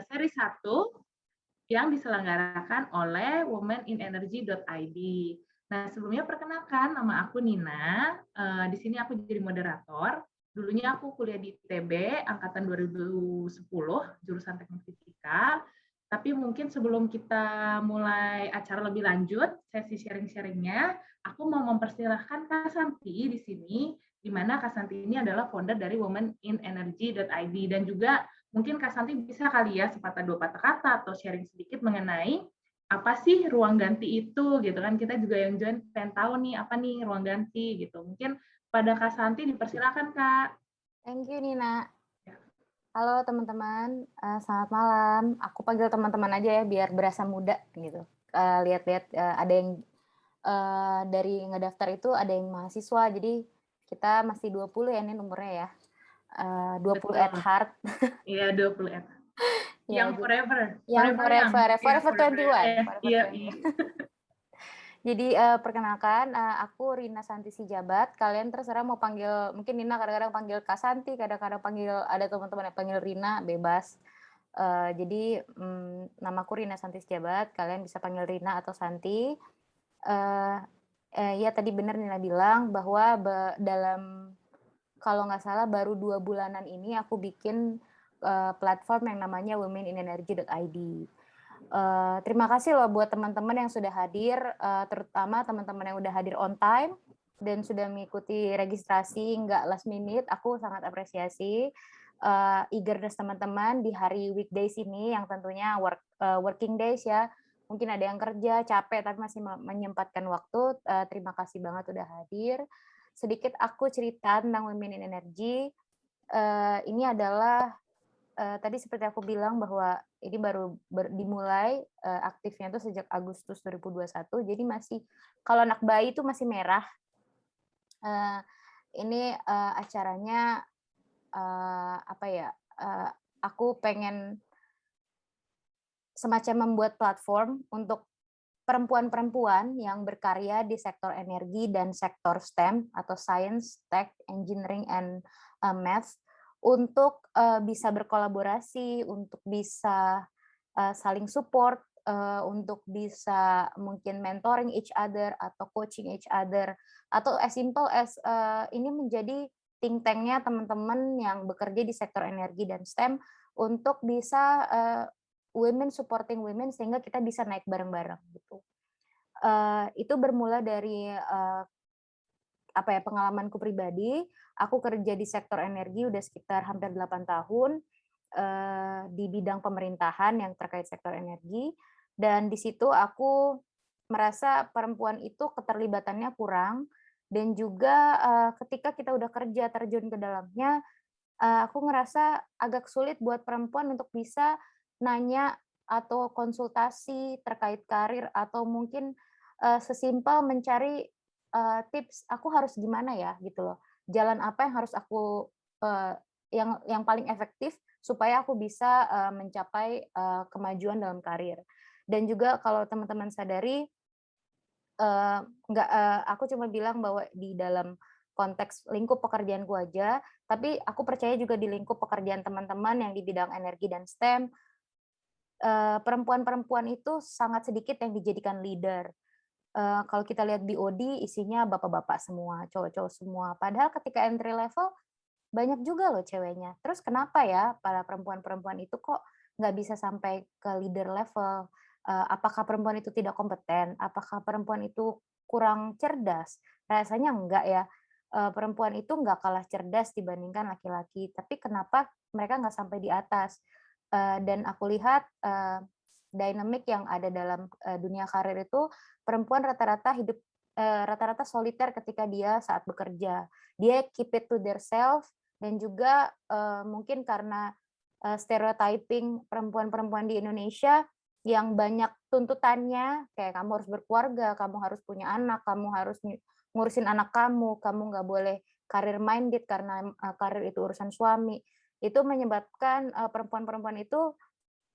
seri 1 yang diselenggarakan oleh womeninEnergy.id. Nah, sebelumnya perkenalkan, nama aku Nina. Di sini aku jadi moderator. Dulunya aku kuliah di ITB angkatan 2010, jurusan Teknik Fisika. Tapi mungkin sebelum kita mulai acara lebih lanjut, sesi sharing-sharingnya, aku mau mempersilahkan Kak Santi di sini, di mana Kak Santi ini adalah founder dari womeninEnergy.id dan juga mungkin Kak Santi bisa kali ya sepatah dua patah kata atau sharing sedikit mengenai apa sih ruang ganti itu gitu kan, kita juga yang join pengen tahu nih apa nih ruang ganti gitu. Mungkin pada Kak Santi dipersilakan Kak. Thank you Nina. Ya. Halo teman-teman, selamat malam. Aku panggil teman-teman aja ya biar berasa muda gitu. Lihat-lihat ada yang dari ngedaftar itu ada yang mahasiswa, jadi kita masih 20 ya ini umurnya ya. 20 at Betul. heart. Iya 20 ya. Ya, Yang forever, yang forever yang. Iya forever forever. 21, forever Iya, 21. iya. Jadi perkenalkan, aku Rina Santi Sijabat. Kalian terserah mau panggil, mungkin Nina kadang-kadang panggil Kak Santi, kadang-kadang panggil ada teman-teman yang panggil Rina, bebas. Jadi namaku Rina Santi Sijabat. Kalian bisa panggil Rina atau Santi. Ya tadi benar Nina bilang bahwa dalam kalau nggak salah baru 2 bulanan ini aku bikin platform yang namanya womeninEnergy.id. Terima kasih loh buat teman-teman yang sudah hadir, terutama teman-teman yang udah hadir on time dan sudah mengikuti registrasi nggak last minute. Aku sangat apresiasi eagerness teman-teman di hari weekdays ini yang tentunya working days ya. Mungkin ada yang kerja capek tapi masih menyempatkan waktu. Terima kasih banget udah hadir. Sedikit aku cerita tentang Women in Energy. Ini adalah tadi seperti aku bilang bahwa ini baru dimulai aktifnya tuh sejak Agustus 2021. Jadi masih kalau anak bayi itu masih merah. Ini acaranya apa ya? Aku pengen semacam membuat platform untuk perempuan-perempuan yang berkarya di sektor energi dan sektor STEM atau Science, Tech, Engineering, and Math untuk bisa berkolaborasi, untuk bisa saling support, untuk bisa mungkin mentoring each other atau coaching each other, atau as simple as ini menjadi think tank-nya teman-teman yang bekerja di sektor energi dan STEM untuk bisa women supporting women sehingga kita bisa naik bareng-bareng gitu. Itu bermula dari apa ya, pengalamanku pribadi. Aku kerja di sektor energi udah sekitar hampir 8 tahun di bidang pemerintahan yang terkait sektor energi, dan di situ aku merasa perempuan itu keterlibatannya kurang, dan juga ketika kita udah kerja terjun ke dalamnya, aku ngerasa agak sulit buat perempuan untuk bisa nanya atau konsultasi terkait karir atau mungkin sesimpel mencari tips aku harus gimana ya gitu loh. Jalan apa yang harus aku yang paling efektif supaya aku bisa mencapai kemajuan dalam karir. Dan juga kalau teman-teman sadari aku cuma bilang bahwa di dalam konteks lingkup pekerjaanku aja, tapi aku percaya juga di lingkup pekerjaan teman-teman yang di bidang energi dan STEM, perempuan-perempuan itu sangat sedikit yang dijadikan leader. Kalau kita lihat BOD isinya bapak-bapak semua, cowok-cowok semua. Padahal ketika entry level banyak juga loh ceweknya. Terus kenapa ya para perempuan-perempuan itu kok nggak bisa sampai ke leader level? Apakah perempuan itu tidak kompeten? Apakah perempuan itu kurang cerdas? Rasanya enggak ya. Perempuan itu nggak kalah cerdas dibandingkan laki-laki. Tapi kenapa mereka nggak sampai di atas? Dan aku lihat dynamic yang ada dalam dunia karir itu perempuan rata-rata hidup rata-rata soliter ketika dia saat bekerja. Dia keep it to themselves dan juga mungkin karena stereotyping perempuan-perempuan di Indonesia yang banyak tuntutannya kayak kamu harus berkeluarga, kamu harus punya anak, kamu harus ngurusin anak kamu nggak boleh karir minded karena karir itu urusan suami. Itu menyebabkan perempuan-perempuan itu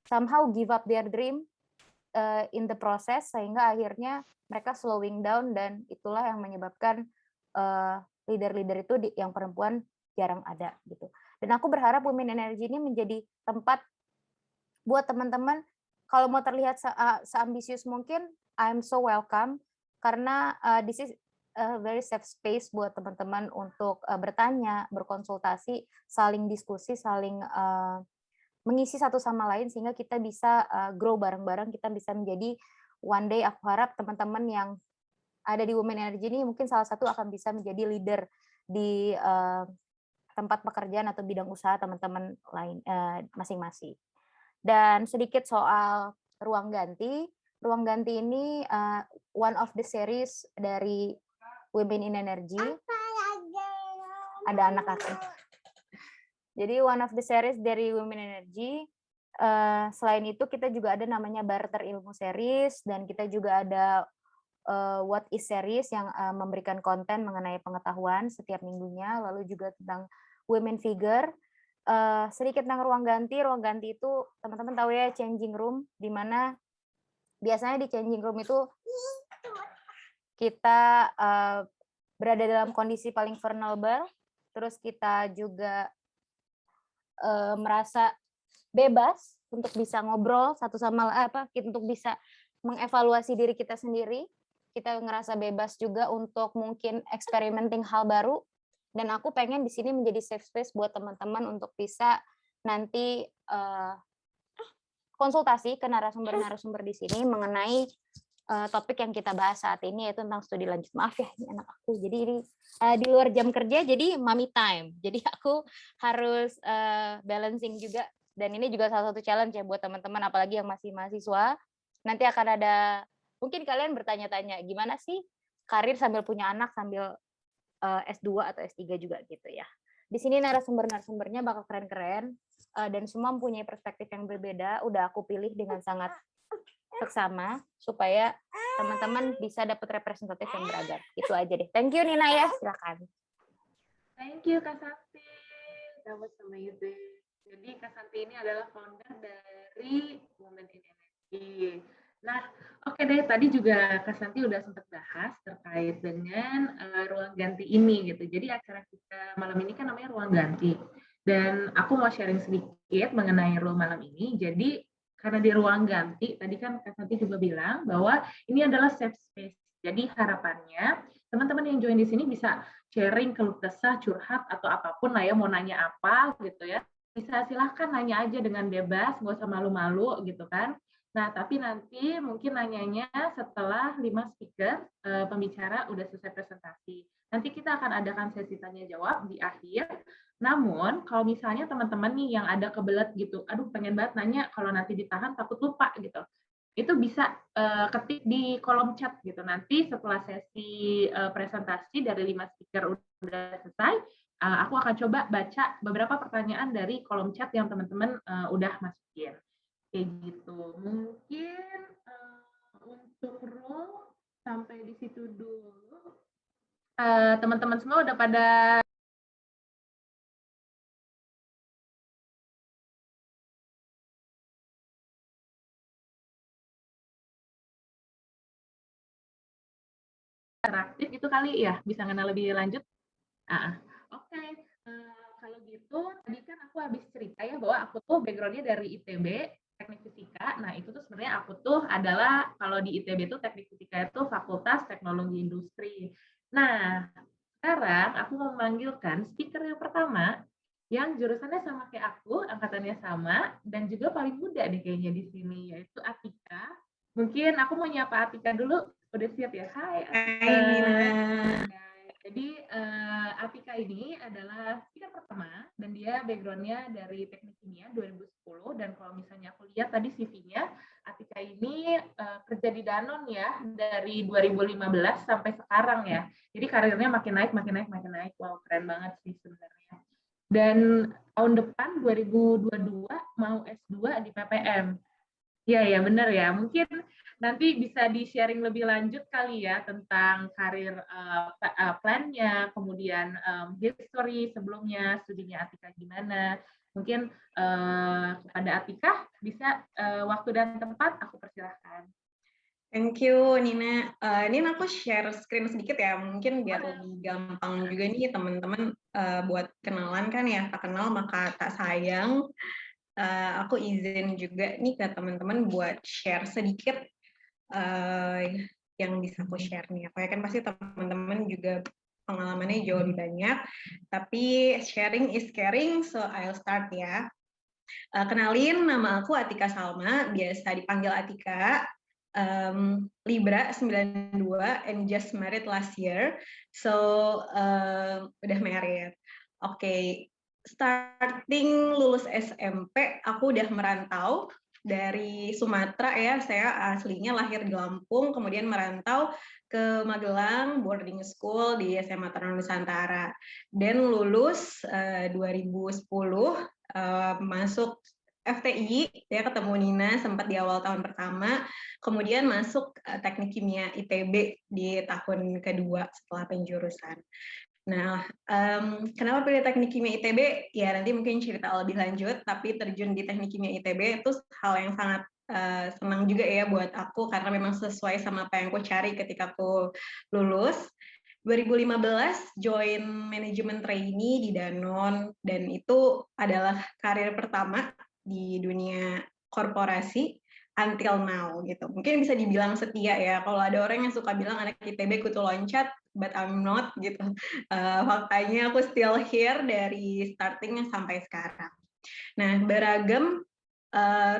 somehow give up their dream in the process sehingga akhirnya mereka slowing down, dan itulah yang menyebabkan leader-leader itu yang perempuan jarang ada gitu. Dan aku berharap Women Energy ini menjadi tempat buat teman-teman, kalau mau terlihat seambisius mungkin, I'm so welcome, karena this is a very safe space buat teman-teman untuk bertanya, berkonsultasi, saling diskusi, saling mengisi satu sama lain sehingga kita bisa grow bareng-bareng, kita bisa menjadi one day, aku harap teman-teman yang ada di Women Energy ini mungkin salah satu akan bisa menjadi leader di tempat pekerjaan atau bidang usaha teman-teman lain masing-masing. Dan sedikit soal ruang ganti. Ruang ganti ini one of the series dari Women in Energy. Ada anak aku. Jadi one of the series dari Women Energy. Selain itu kita juga ada namanya Barter Ilmu Series, dan kita juga ada What is Series yang memberikan konten mengenai pengetahuan setiap minggunya, lalu juga tentang Women Figure. Sedikit tentang ruang ganti itu teman-teman tahu ya, changing room, di mana biasanya di changing room itu kita berada dalam kondisi paling vulnerable, terus kita juga merasa bebas untuk bisa ngobrol satu sama untuk bisa mengevaluasi diri kita sendiri. Kita ngerasa bebas juga untuk mungkin experimenting hal baru. Dan aku pengen di sini menjadi safe space buat teman-teman untuk bisa nanti konsultasi ke narasumber-narasumber di sini mengenai topik yang kita bahas saat ini, yaitu tentang studi lanjut. Maaf ya, ini anak aku. Jadi ini di luar jam kerja, jadi mommy time. Jadi aku harus balancing juga. Dan ini juga salah satu challenge ya buat teman-teman, apalagi yang masih mahasiswa. Nanti akan ada, mungkin kalian bertanya-tanya, gimana sih karir sambil punya anak, sambil S2 atau S3 juga gitu ya. Di sini narasumber-narasumbernya bakal keren-keren, dan semua mempunyai perspektif yang berbeda. Udah aku pilih dengan sangat seksama, supaya teman-teman bisa dapat representatif yang beragam. Itu aja deh. Thank you Nina ya, silakan. Thank you Kak Santi. That was amazing. Jadi Kak Santi ini adalah founder dari Women in Energy. Nah, oke deh, tadi juga Kak Santi udah sempat bahas terkait dengan ruang ganti ini gitu. Jadi acara kita malam ini kan namanya ruang ganti. Dan aku mau sharing sedikit mengenai ruang malam ini. Jadi karena di ruang ganti, tadi kan Kak Santi juga bilang bahwa ini adalah safe space. Jadi harapannya teman-teman yang join di sini bisa sharing, keluh kesah, curhat, atau apapun lah ya, mau nanya apa gitu ya. Bisa silahkan nanya aja dengan bebas, nggak usah malu-malu gitu kan. Nah, tapi nanti mungkin nanyanya setelah 5 speaker pembicara udah selesai presentasi. Nanti kita akan adakan sesi tanya jawab di akhir. Namun, kalau misalnya teman-teman nih yang ada kebelet gitu, aduh pengen banget nanya, kalau nanti ditahan takut lupa gitu. Itu bisa ketik di kolom chat gitu. Nanti setelah sesi presentasi dari 5 speaker udah selesai, aku akan coba baca beberapa pertanyaan dari kolom chat yang teman-teman udah masukin. Kayak gitu. Mungkin untuk role sampai di situ dulu. Teman-teman semua udah pada interaktif itu kali ya, bisa kenal lebih lanjut. Oke. Kalau gitu tadi kan aku habis cerita ya bahwa aku tuh background-nya dari ITB, teknik fisika. Nah, itu tuh sebenarnya aku tuh adalah, kalau di ITB itu teknik fisika itu Fakultas Teknologi Industri. Nah, sekarang aku mau memanggilkan speaker yang pertama yang jurusannya sama kayak aku, angkatannya sama, dan juga paling muda nih kayaknya di sini, yaitu Atika. Mungkin aku mau nyapa Atika dulu. Udah siap ya? Hai Atika. Hai Nina. Jadi Atika ini adalah speaker pertama, dan dia background-nya dari teknik kimia 2010, dan kalau misalnya aku lihat tadi CV-nya, Atika ini kerja di Danone ya dari 2015 sampai sekarang ya. Jadi karirnya makin naik. Wow, keren banget sih sebenarnya. Dan tahun depan 2022 mau S2 di PPM. Iya, benar ya. Mungkin nanti bisa di-sharing lebih lanjut kali ya tentang karir plan-nya, kemudian history sebelumnya, studinya Atika gimana. Mungkin kepada Atika bisa waktu dan tempat aku persilahkan. Thank you Nina. Nina, aku share screen sedikit ya, mungkin biar lebih gampang juga nih teman-teman buat kenalan kan ya, tak kenal maka tak sayang. aku izin juga nih ke teman-teman buat share sedikit yang bisa aku share nih. Aku yakin pasti teman-teman juga pengalamannya jauh lebih banyak, tapi sharing is caring, so I'll start ya. Kenalin, nama aku Atika Salma, biasa dipanggil Atika. Libra 92 and just married last year, so udah married. Oke, starting lulus SMP, aku udah merantau dari Sumatera ya. Saya aslinya lahir di Lampung, kemudian merantau ke Magelang boarding school di SMA Taruna Nusantara. Dan lulus 2010 masuk FTI, ya ketemu Nina sempat di awal tahun pertama, kemudian masuk teknik kimia ITB di tahun kedua setelah penjurusan. Nah, kenapa pilih teknik kimia ITB? Ya nanti mungkin cerita lebih lanjut, tapi terjun di teknik kimia ITB itu hal yang sangat senang juga ya buat aku, karena memang sesuai sama apa yang aku cari ketika aku lulus. 2015 join manajemen trainee di Danone, dan itu adalah karir pertama di dunia korporasi until now gitu. Mungkin bisa dibilang setia ya. Kalau ada orang yang suka bilang anak ITB kutu loncat, but I'm not gitu. Faktanya aku still here dari starting sampai sekarang. Nah, beragam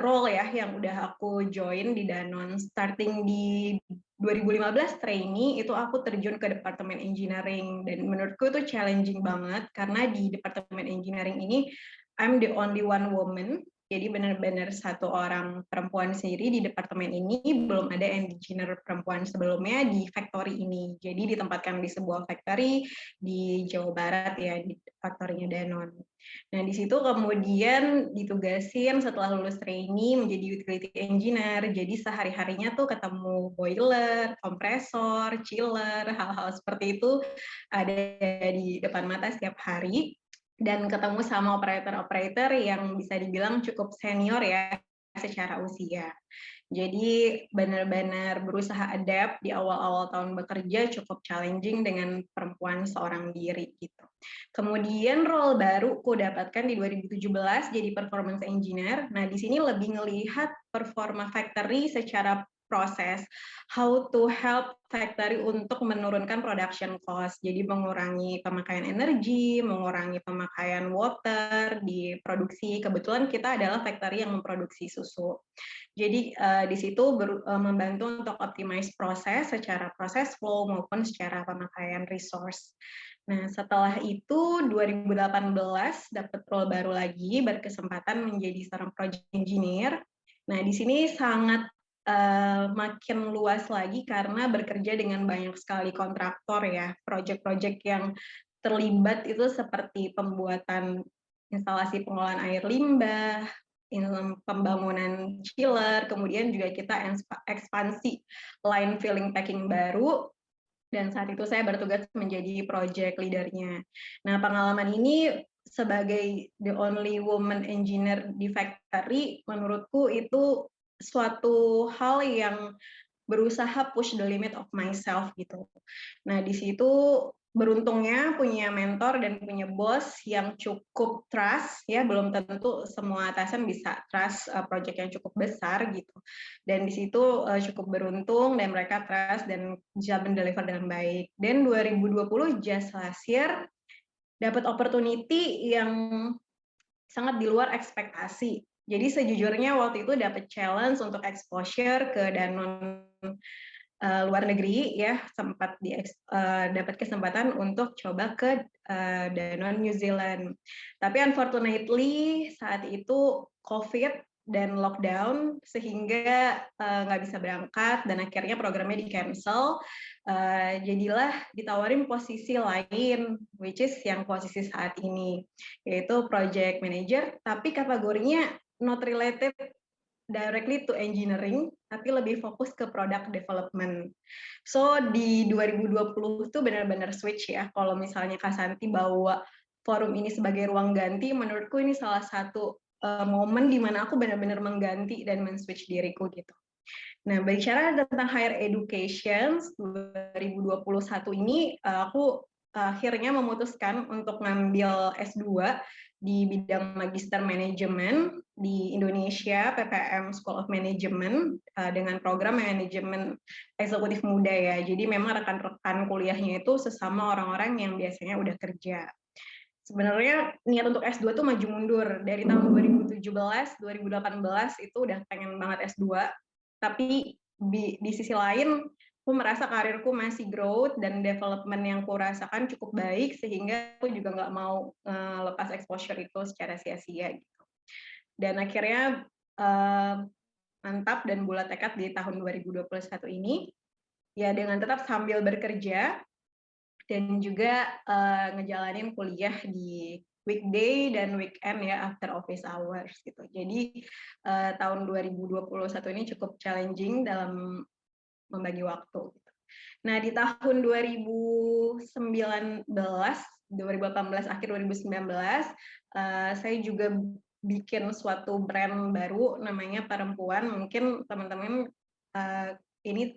role ya yang udah aku join di Danone. Starting di 2015 trainee itu aku terjun ke departemen engineering, dan menurutku itu challenging banget karena di departemen engineering ini I'm the only one woman. Jadi benar-benar satu orang perempuan sendiri di departemen ini, belum ada engineer perempuan sebelumnya di factory ini. Jadi ditempatkan di sebuah factory di Jawa Barat ya, di factory-nya Danone. Nah, di situ kemudian ditugasin setelah lulus trainee menjadi utility engineer. Jadi sehari-harinya tuh ketemu boiler, kompresor, chiller, hal-hal seperti itu ada di depan mata setiap hari. Dan ketemu sama operator-operator yang bisa dibilang cukup senior ya secara usia. Jadi benar-benar berusaha adapt di awal-awal tahun bekerja, cukup challenging dengan perempuan seorang diri gitu. Kemudian role baru ku dapatkan di 2017 jadi performance engineer. Nah, di sini lebih ngelihat performa factory secara proses, how to help factory untuk menurunkan production cost, jadi mengurangi pemakaian energi, mengurangi pemakaian water di produksi. Kebetulan kita adalah factory yang memproduksi susu. Jadi di situ membantu untuk optimize proses secara proses flow maupun secara pemakaian resource. Nah, setelah itu 2018 dapat role baru lagi, berkesempatan menjadi seorang project engineer. Nah, di sini sangat makin luas lagi karena bekerja dengan banyak sekali kontraktor ya. Project-project yang terlibat itu seperti pembuatan instalasi pengolahan air limbah, pembangunan chiller, kemudian juga kita ekspansi line filling packing baru, dan saat itu saya bertugas menjadi project leader-nya. Nah, pengalaman ini sebagai the only woman engineer di factory, menurutku itu suatu hal yang berusaha push the limit of myself gitu. Nah, di situ beruntungnya punya mentor dan punya bos yang cukup trust ya, belum tentu semua atasan bisa trust project yang cukup besar gitu. Dan di situ cukup beruntung dan mereka trust dan bisa mendeliver dengan baik. Dan 2020 just last year dapat opportunity yang sangat di luar ekspektasi. Jadi sejujurnya waktu itu dapat challenge untuk exposure ke Danone luar negeri ya, sempat dapat kesempatan untuk coba ke Danone New Zealand. Tapi unfortunately saat itu COVID dan lockdown sehingga nggak bisa berangkat dan akhirnya programnya di cancel. Jadilah ditawarin posisi lain, which is yang posisi saat ini, yaitu project manager, tapi kategorinya not related directly to engineering, tapi lebih fokus ke product development. So di 2020 itu benar-benar switch ya. Kalau misalnya Kak Santi bawa forum ini sebagai ruang ganti, menurutku ini salah satu momen di mana aku benar-benar mengganti dan men-switch diriku gitu. Nah, bicara tentang higher education 2021 ini, aku akhirnya memutuskan untuk ngambil S2 di bidang Magister Manajemen di Indonesia, PPM School of Management, dengan program manajemen eksekutif muda ya. Jadi memang rekan-rekan kuliahnya itu sesama orang-orang yang biasanya udah kerja. Sebenarnya niat untuk S2 tuh maju mundur. Dari tahun 2017, 2018 itu udah pengen banget S2, tapi di sisi lain aku merasa karirku masih growth dan development yang aku rasakan cukup baik, sehingga aku juga nggak mau lepas exposure itu secara sia-sia gitu. Dan akhirnya mantap dan bulat tekad di tahun 2021 ini, ya dengan tetap sambil bekerja dan juga ngejalanin kuliah di weekday dan weekend ya, after office hours gitu. Jadi tahun 2021 ini cukup challenging dalam membagi waktu. Nah, di tahun 2018 akhir 2019 saya juga bikin suatu brand baru namanya Perempuan. Mungkin teman-teman ini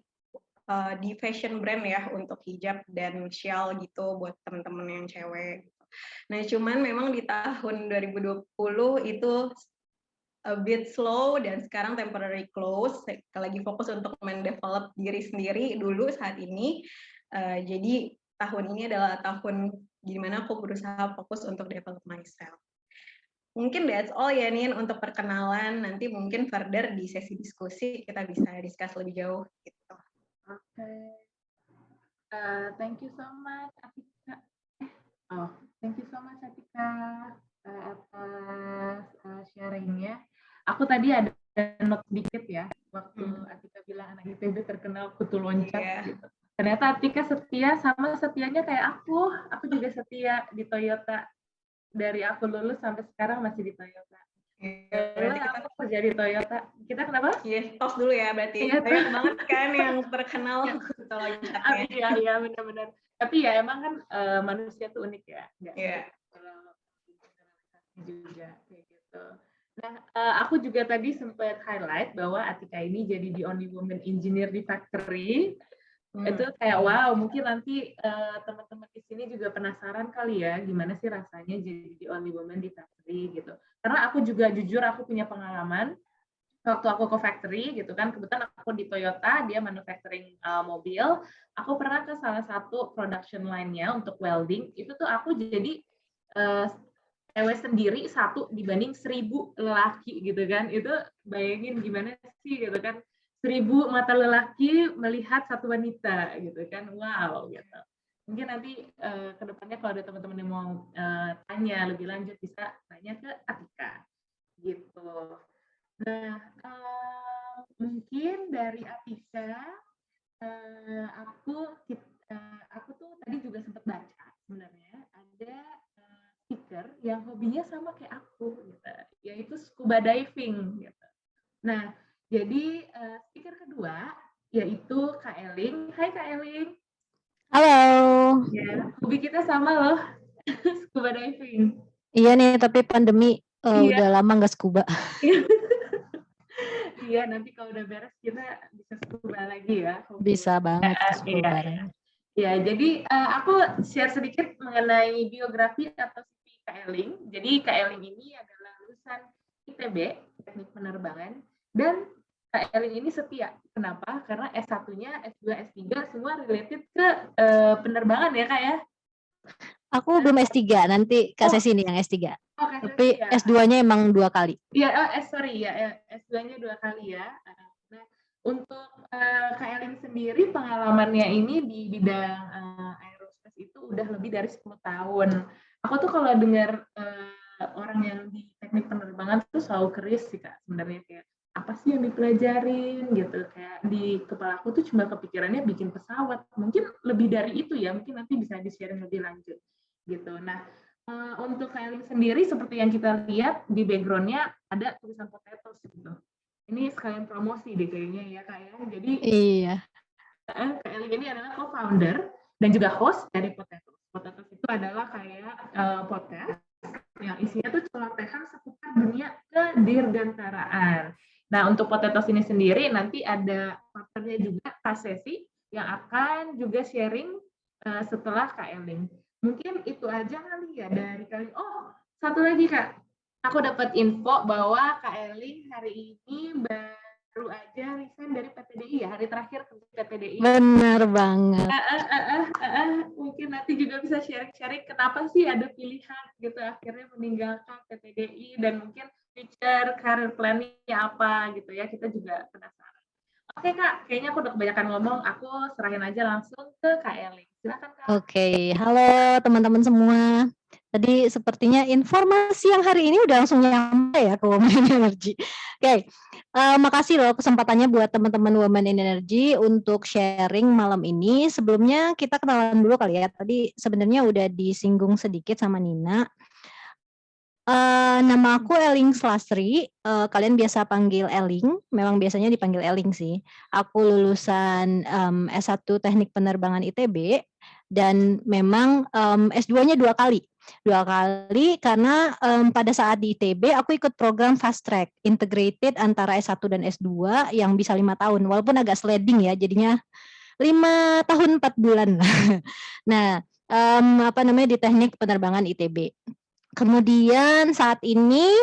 di fashion brand ya, untuk hijab dan shawl gitu buat teman-teman yang cewek. Nah, cuman memang di tahun 2020 itu a bit slow dan sekarang temporary close. Saya lagi fokus untuk mendevelop diri sendiri dulu saat ini. Jadi tahun ini adalah tahun di mana aku berusaha fokus untuk develop myself. Mungkin that's all ya Nin untuk perkenalan. Nanti mungkin further di sesi diskusi kita bisa discuss lebih jauh gitu. Oke. Thank you so much Atika. Thank you so much Atika atas sharingnya. Aku tadi ada note sedikit ya, waktu Atika bilang anak ITB terkenal kutu loncat gitu. Ternyata Atika setia, sama setianya kayak aku juga setia di Toyota. Dari aku lulus sampai sekarang masih di Toyota. Berarti aku kerja di Toyota. Kita kenapa? Iya, tos dulu ya berarti. Banyak banget kan yang terkenal kutu loncatnya. Iya, benar-benar. Tapi ya emang kan manusia tuh unik ya. Iya. Juga kayak gitu. Nah, aku juga tadi sempat highlight bahwa Atika ini jadi the only woman engineer di factory. Itu kayak wow, mungkin nanti teman-teman di sini juga penasaran kali ya gimana sih rasanya jadi the only woman di factory gitu. Karena aku juga jujur aku punya pengalaman waktu aku ke factory gitu kan, kebetulan aku di Toyota, dia manufacturing mobil. Aku pernah ke salah satu production line-nya untuk welding. Itu tuh aku jadi cewek sendiri satu dibanding 1000 lelaki gitu kan. Itu bayangin gimana sih gitu kan, 1000 mata lelaki melihat satu wanita gitu kan. Wow gitu. Mungkin nanti ke depannya kalau ada teman-teman yang mau tanya lebih lanjut bisa tanya ke Atika gitu. Nah, mungkin dari Atika aku tuh tadi juga sempat baca sebenarnya ada speaker yang hobinya sama kayak aku gitu, yaitu scuba diving gitu. Nah, jadi speaker kedua yaitu Kak Eling. Hai Kak Eling. Halo. Ya, hobi kita sama loh, scuba diving. Iya nih, tapi pandemi udah lama nggak scuba. Iya, nanti kalau udah beres kita bisa scuba lagi ya. Bisa banget scuba bareng. Ya, jadi aku share sedikit mengenai biografi atau CV Kak Eling. Jadi Kak Eling ini adalah lulusan ITB, Teknik Penerbangan, dan Kak Eling ini setia. Kenapa? Karena S1-nya, S2, S3 semua related ke penerbangan ya Kak ya? Aku belum S3, nanti Kak Sesi ini yang S3. Tapi ya. S2-nya emang 2 kali. Iya, S2-nya 2 kali ya. Nah, untuk Kak Eling sendiri pengalamannya ini di bidang aerospace itu udah lebih dari 10 tahun. Aku tuh kalau dengar orang yang di teknik penerbangan tuh selalu curious sih Kak, sebenarnya kayak apa sih yang dipelajarin gitu. Kayak di kepala aku tuh cuma kepikirannya bikin pesawat. Mungkin lebih dari itu ya, mungkin nanti bisa di-sharing lebih lanjut gitu. Nah, untuk Kak Eling sendiri seperti yang kita lihat di background-nya ada tulisan potatoes gitu. Ini sekalian promosi deh kayaknya ya Kak ya. Jadi iya. Kak Eling ini adalah co-founder dan juga host dari Potatoes. Potatoes itu adalah kayak podcast yang isinya tuh celotehan seputar dunia kedirgantaraan. Nah, untuk Potatoes ini sendiri nanti ada partnernya juga Kak Sesi yang akan juga sharing setelah Kak Eling. Mungkin itu aja kali ya dari kali. Oh, satu lagi Kak. Aku dapat info bahwa Kak Eli hari ini baru aja resign dari PTDI ya, hari terakhir kerja PTDI. Benar banget. Mungkin nanti juga bisa sharing-sharing kenapa sih ada pilihan gitu akhirnya meninggalkan PTDI dan mungkin future career planning-nya apa gitu ya, kita juga penasaran. Oke Kak, kayaknya aku udah kebanyakan ngomong, aku serahin aja langsung ke Kak Eli. Silakan Kak. Oke, halo teman-teman semua. Tadi sepertinya informasi yang hari ini udah langsung nyampe ya ke Women in Energy. Oke, makasih loh kesempatannya buat teman-teman Women in Energy untuk sharing malam ini. Sebelumnya kita kenalan dulu kali ya. Tadi sebenarnya udah disinggung sedikit sama Nina. Nama aku Eling Slasri, kalian biasa panggil Eling, memang biasanya dipanggil Eling sih. Aku lulusan S1 Teknik Penerbangan ITB dan memang S2-nya 2 kali. 2 kali karena pada saat di ITB aku ikut program fast track integrated antara S1 dan S2 yang bisa 5 tahun, walaupun agak sliding ya, jadinya 5 tahun 4 bulan. Nah, di Teknik Penerbangan ITB. Kemudian saat ini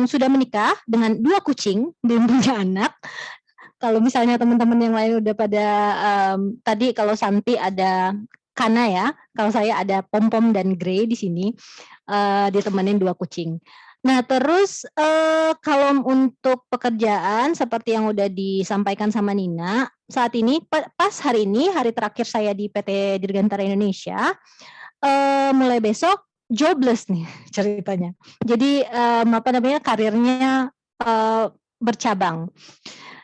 sudah menikah dengan 2 kucing, belum punya anak. Kalau misalnya teman-teman yang lain udah pada tadi kalau Santi ada Kana ya, kalau saya ada Pom-Pom dan Grey di sini, ditemenin 2 kucing. Nah terus kalau untuk pekerjaan seperti yang udah disampaikan sama Nina, saat ini pas hari ini, hari terakhir saya di PT Dirgantara Indonesia, mulai besok jobless nih ceritanya. Jadi karirnya bercabang.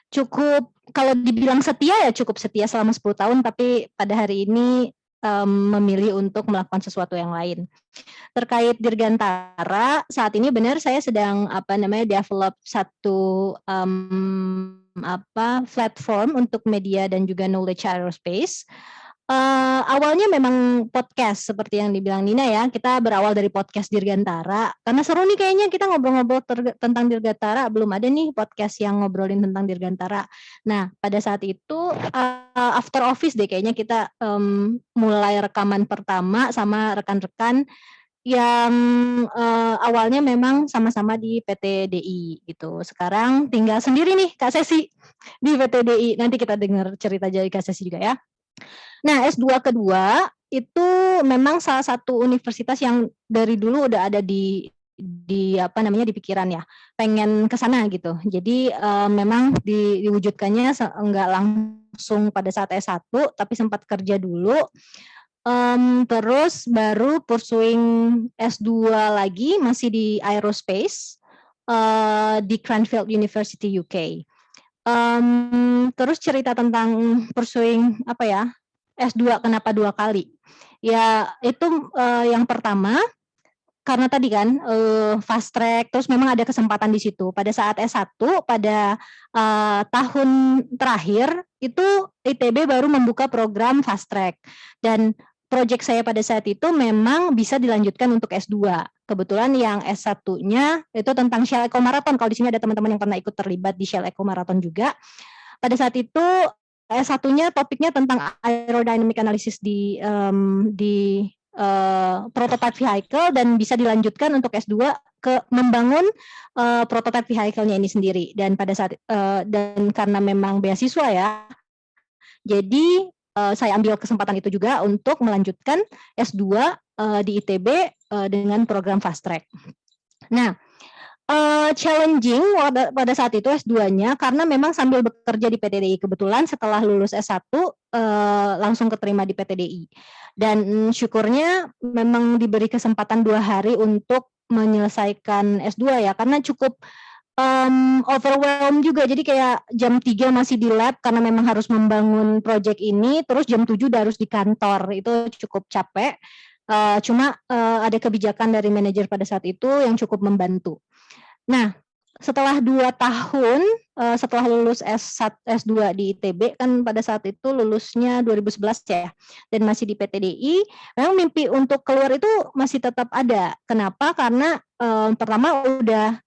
Cukup kalau dibilang setia ya cukup setia selama 10 tahun, tapi pada hari ini memilih untuk melakukan sesuatu yang lain. Terkait Dirgantara, saat ini benar saya sedang develop satu platform untuk media dan juga knowledge aerospace. Awalnya memang podcast seperti yang dibilang Nina ya, kita berawal dari podcast Dirgantara, karena seru nih kayaknya kita ngobrol-ngobrol tentang Dirgantara, belum ada nih podcast yang ngobrolin tentang Dirgantara. Nah, pada saat itu after office deh kayaknya kita mulai rekaman pertama sama rekan-rekan yang awalnya memang sama-sama di PT DI gitu. Sekarang tinggal sendiri nih Kak Sesi di PT DI, nanti kita dengar cerita dari Kak Sesi juga ya. Nah, S2 kedua itu memang salah satu universitas yang dari dulu udah ada di pikiran ya, pengen ke sana gitu. Jadi memang diwujudkannya enggak langsung pada saat S1, tapi sempat kerja dulu. Terus baru pursuing S2 lagi masih di aerospace di Cranfield University UK. Terus cerita tentang pursuing S2 kenapa 2 kali? Ya itu yang pertama karena tadi kan fast track, terus memang ada kesempatan di situ. Pada saat S1 pada tahun terakhir itu ITB baru membuka program fast track dan proyek saya pada saat itu memang bisa dilanjutkan untuk S2. Kebetulan yang S1-nya itu tentang Shell Eco Marathon. Kalau di sini ada teman-teman yang pernah ikut terlibat di Shell Eco Marathon juga. Pada saat itu S1-nya topiknya tentang aerodynamic analysis di prototype vehicle dan bisa dilanjutkan untuk S2 ke membangun prototype vehicle-nya ini sendiri. Dan pada saat dan karena memang beasiswa ya, jadi saya ambil kesempatan itu juga untuk melanjutkan S2 di ITB dengan program fast track. Nah, challenging pada saat itu S2-nya karena memang sambil bekerja di PTDI. Kebetulan setelah lulus S1 langsung keterima di PTDI. Dan syukurnya memang diberi kesempatan 2 hari untuk menyelesaikan S2 ya, karena cukup overwhelmed juga. Jadi kayak jam 3 masih di lab karena memang harus membangun project ini, terus jam 7 udah harus di kantor. Itu cukup capek. Cuma ada kebijakan dari manajer pada saat itu yang cukup membantu. Nah, setelah 2 tahun setelah lulus S2 di ITB, kan pada saat itu lulusnya 2011 ya, dan masih di PTDI, memang mimpi untuk keluar itu masih tetap ada. Kenapa? Karena pertama udah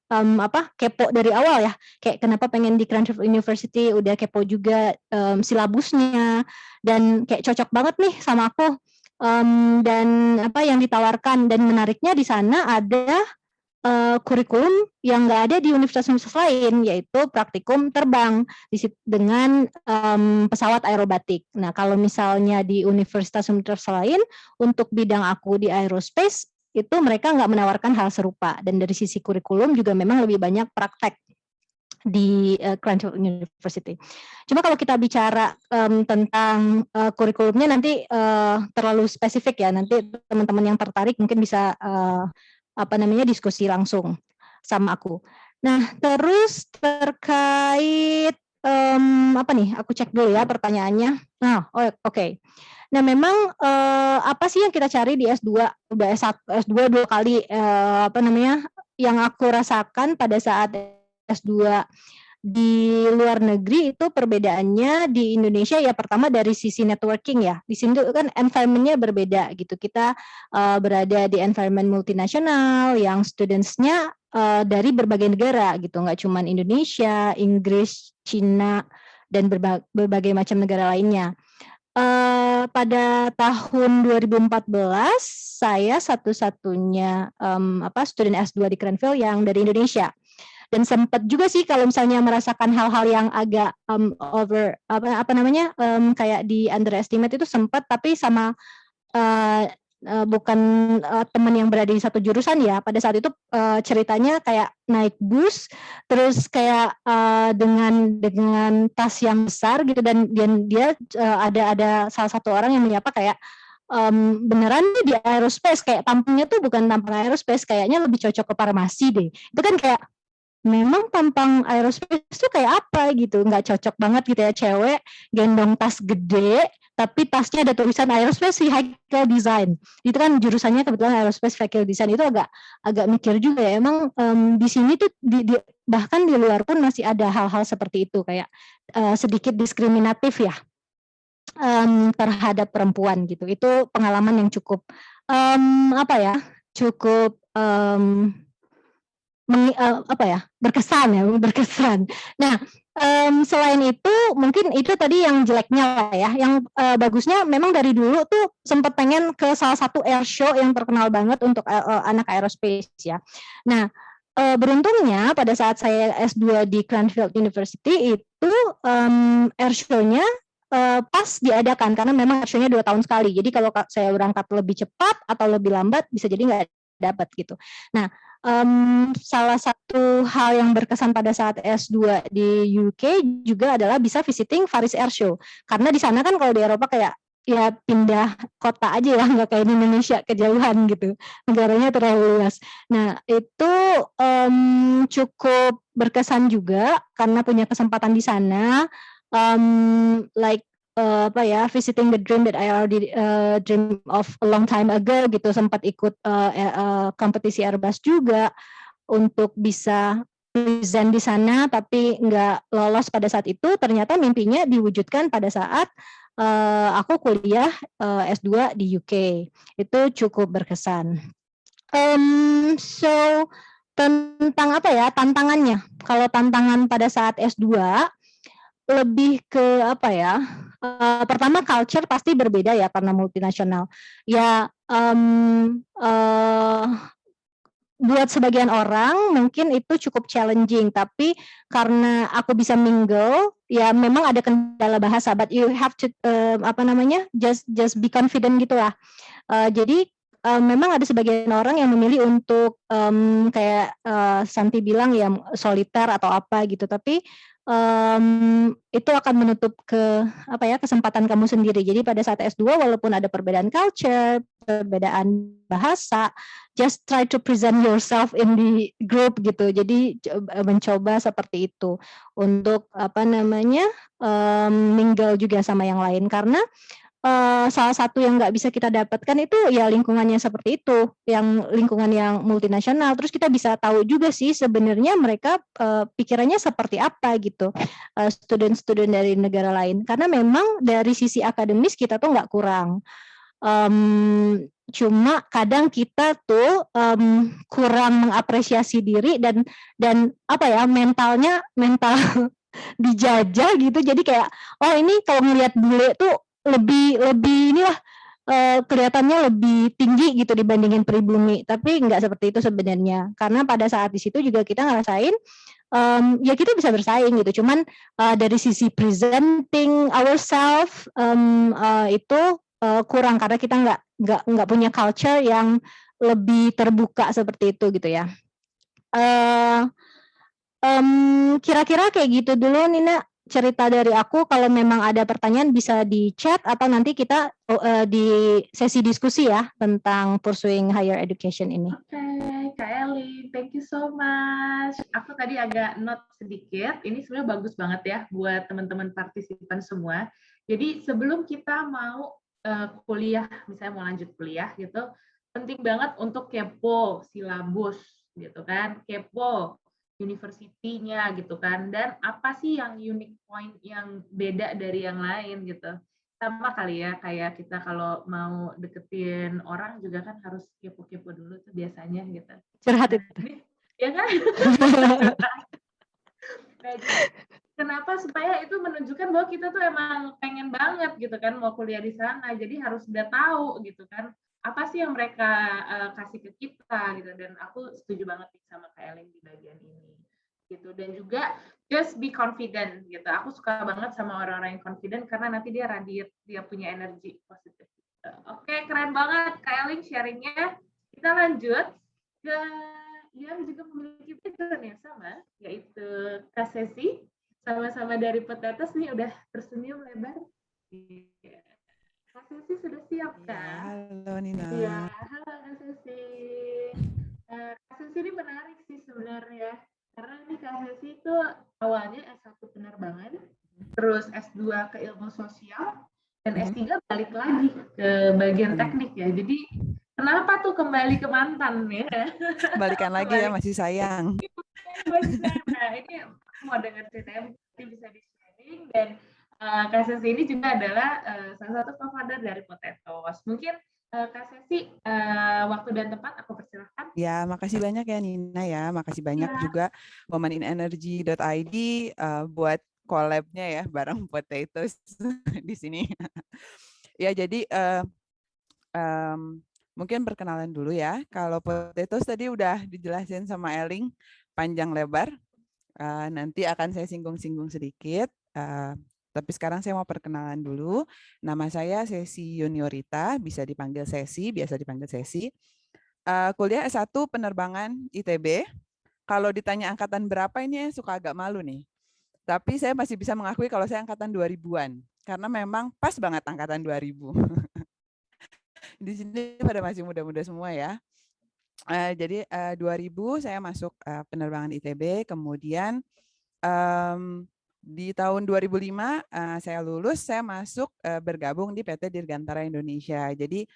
kepo dari awal ya, kayak kenapa pengen di Cranfield University, udah kepo juga silabusnya, dan kayak cocok banget nih sama aku. dan apa yang ditawarkan, dan menariknya di sana ada kurikulum yang nggak ada di universitas-universitas lain, yaitu praktikum terbang dengan pesawat aerobatik. Nah, kalau misalnya di universitas-universitas lain, untuk bidang aku di aerospace, itu mereka nggak menawarkan hal serupa. Dan dari sisi kurikulum juga memang lebih banyak praktek di Cranfield University. Cuma kalau kita bicara tentang kurikulumnya nanti terlalu spesifik ya, nanti teman-teman yang tertarik mungkin bisa diskusi langsung sama aku. Nah, terus terkait aku cek dulu ya pertanyaannya. Nah, oke. Nah, memang apa sih yang kita cari di S2? Udah S2 2 kali yang aku rasakan pada saat S2 di luar negeri itu perbedaannya di Indonesia ya pertama dari sisi networking ya. Di sini kan environment-nya berbeda gitu. Kita berada di environment multinasional yang students-nya dari berbagai negara gitu, nggak cuma Indonesia, Inggris, Cina, dan berbagai macam negara lainnya. Pada tahun 2014 saya satu-satunya student S2 di Cranfield yang dari Indonesia. Dan sempat juga sih kalau misalnya merasakan hal-hal yang agak kayak di underestimate itu sempat, tapi sama bukan teman yang berada di satu jurusan ya. Pada saat itu ceritanya kayak naik bus, terus kayak dengan tas yang besar gitu, dan dia ada salah satu orang yang menyapa kayak beneran nih di aerospace, kayak tampangnya tuh bukan tampang aerospace, kayaknya lebih cocok ke farmasi deh. Itu kan kayak memang tampang aerospace itu kayak apa gitu, nggak cocok banget gitu ya, cewek gendong tas gede tapi tasnya ada tulisan aerospace vehicle design. Itu kan jurusannya kebetulan aerospace vehicle design, itu agak mikir juga ya, emang di sini tuh bahkan di luar pun masih ada hal-hal seperti itu, kayak sedikit diskriminatif ya terhadap perempuan gitu. Itu pengalaman yang cukup cukup berkesan. Nah, selain itu mungkin itu tadi yang jeleknya lah ya. Yang bagusnya memang dari dulu tuh sempat pengen ke salah satu air show yang terkenal banget untuk anak aerospace ya. Nah, beruntungnya pada saat saya S2 di Cranfield University itu air show-nya pas diadakan, karena memang air show-nya 2 tahun sekali. Jadi kalau saya berangkat lebih cepat atau lebih lambat bisa jadi nggak dapat gitu. Nah, salah satu hal yang berkesan pada saat S2 di UK juga adalah bisa visiting Paris Air Show. Karena di sana kan kalau di Eropa kayak ya pindah kota aja ya, nggak kayak di Indonesia kejauhan gitu. Negaranya terlalu luas. Nah, itu cukup berkesan juga karena punya kesempatan di sana. Visiting the dream that I already dream of a long time ago gitu, sempat ikut kompetisi Airbus juga untuk bisa present di sana, tapi nggak lolos pada saat itu. Ternyata mimpinya diwujudkan pada saat aku kuliah S2 di UK. Itu cukup berkesan. So tentang tantangannya. Kalau tantangan pada saat S2 lebih ke pertama culture pasti berbeda ya karena multinasional. Ya buat sebagian orang mungkin itu cukup challenging, tapi karena aku bisa mingle, ya memang ada kendala bahasa, but you have to just be confident gitulah. Jadi memang ada sebagian orang yang memilih untuk kayak Santi bilang ya soliter atau apa gitu, tapi itu akan menutup kesempatan kamu sendiri. Jadi pada saat S2 walaupun ada perbedaan culture, perbedaan bahasa, just try to present yourself in the group gitu. Jadi mencoba seperti itu untuk mingle juga sama yang lain, karena salah satu yang nggak bisa kita dapatkan itu ya lingkungannya seperti itu, yang lingkungan yang multinasional. Terus kita bisa tahu juga sih sebenarnya mereka pikirannya seperti apa gitu, student-student dari negara lain. Karena memang dari sisi akademis kita tuh nggak kurang, cuma kadang kita tuh kurang mengapresiasi diri dan mental dijajah gitu. Jadi kayak ini kalau ngelihat bule tuh lebih inilah, kelihatannya lebih tinggi gitu dibandingin pribumi, tapi nggak seperti itu sebenarnya. Karena pada saat di situ juga kita ngerasain ya kita bisa bersaing gitu. Cuman dari sisi presenting ourselves itu kurang karena kita nggak punya culture yang lebih terbuka seperti itu gitu ya. Kira-kira kayak gitu dulu Nina cerita dari aku. Kalau memang ada pertanyaan bisa di chat atau nanti kita di sesi diskusi ya tentang pursuing higher education ini. Oke, Kak Eli, thank you so much. Aku tadi agak note sedikit, ini sebenarnya bagus banget ya buat teman-teman partisipan semua. Jadi sebelum kita mau kuliah, misalnya mau lanjut kuliah gitu, penting banget untuk kepo silabus gitu kan, kepo university-nya gitu kan, dan apa sih yang unique point yang beda dari yang lain gitu. Sama kali ya, kayak kita kalau mau deketin orang juga kan harus kepo-kepo dulu tuh biasanya gitu. Curhat Nah, itu. ini, ya kan? Nah, kenapa? Supaya itu menunjukkan bahwa kita tuh emang pengen banget gitu kan mau kuliah di sana. Jadi harus udah tahu gitu kan apa sih yang mereka kasih ke kita gitu. Dan aku setuju banget sama Kak Elin di bagian ini gitu. Dan juga just be confident gitu. Aku suka banget sama orang-orang yang confident karena nanti dia radiate, dia punya energi positif. Oke, keren banget Kak Elin sharingnya. Kita lanjut ke yang juga memiliki background yang sama, yaitu Kak Sesi. Sama-sama dari Potatoes nih udah tersenyum lebar. Kak Sesi sudah siap kan? Ya, halo Nina. Iya, halo Kak Sesi. Kak Sesi ini menarik sih sebenarnya. Karena ini Kak Sesi itu awalnya S1 penerbangan, terus S2 ke ilmu sosial, dan S3 balik lagi ke bagian teknik ya. Jadi kenapa tuh kembali ke mantan ya? Balikan lagi ya, masih sayang. Nah, ini mau dengar ceritanya mungkin bisa di-sharing, dan Kak Sesi ini juga adalah salah satu co-founder dari Potatoes. Mungkin Kak Sesi, waktu dan tempat aku persilahkan. Ya, makasih banyak ya Nina ya. Makasih banyak juga womenenergy.id buat collab-nya ya bareng Potatoes di sini. Ya, jadi mungkin perkenalan dulu ya. Kalau Potatoes tadi udah dijelasin sama Eling panjang lebar. Nanti akan saya singgung-singgung sedikit. Tapi sekarang saya mau perkenalan dulu. Nama saya Sesi Yuniorita, bisa dipanggil Sesi, biasa dipanggil Sesi. Kuliah S1 penerbangan ITB. Kalau ditanya angkatan berapa ini suka agak malu nih. Tapi saya masih bisa mengakui kalau saya angkatan 2000-an. Karena memang pas banget angkatan 2000. Di sini pada masih muda-muda semua ya. Jadi 2000 saya masuk penerbangan ITB, kemudian di tahun 2005 saya lulus, saya masuk bergabung di PT Dirgantara Indonesia. Jadi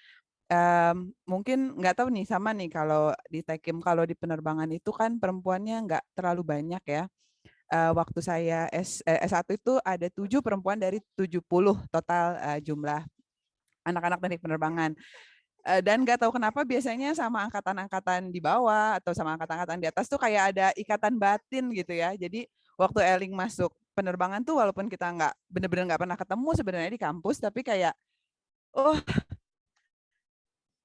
mungkin nggak tahu nih sama nih kalau di Tekim, kalau di penerbangan itu kan perempuannya nggak terlalu banyak ya. Waktu saya S1 itu ada 7 perempuan dari 70 total jumlah anak-anak teknik penerbangan. Dan nggak tahu kenapa biasanya sama angkatan-angkatan di bawah atau sama angkatan-angkatan di atas tuh kayak ada ikatan batin gitu ya. Jadi waktu Eling masuk penerbangan tuh walaupun kita nggak bener-bener nggak pernah ketemu sebenarnya di kampus, tapi kayak oh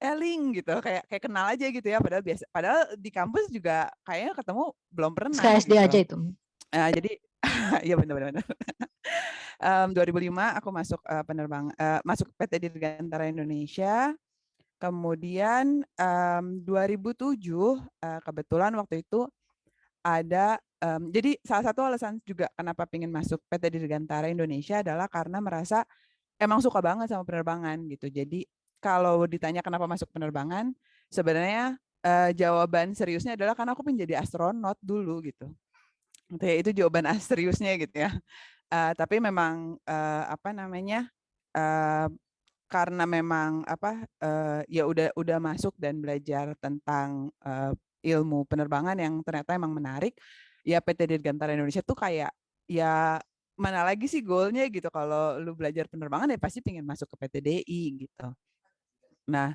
Eling gitu, kayak kenal aja gitu ya. Padahal di kampus juga kayaknya ketemu belum pernah. SKSD gitu. aja itu. Jadi ya benar-benar. 2005 aku masuk masuk PT Dirgantara Indonesia. Kemudian 2007 kebetulan waktu itu ada jadi salah satu alasan juga kenapa pengen masuk PT Dirgantara Indonesia adalah karena merasa emang suka banget sama penerbangan gitu. Jadi kalau ditanya kenapa masuk penerbangan, sebenarnya jawaban seriusnya adalah karena aku pengen jadi astronot dulu gitu. Itu jawaban seriusnya gitu ya. Tapi memang apa namanya? Karena memang ya udah masuk dan belajar tentang ilmu penerbangan yang ternyata emang menarik, ya PT Dirgantara Indonesia tuh kayak ya mana lagi sih goalnya gitu, kalau lu belajar penerbangan ya pasti pengen masuk ke PT DI gitu. Nah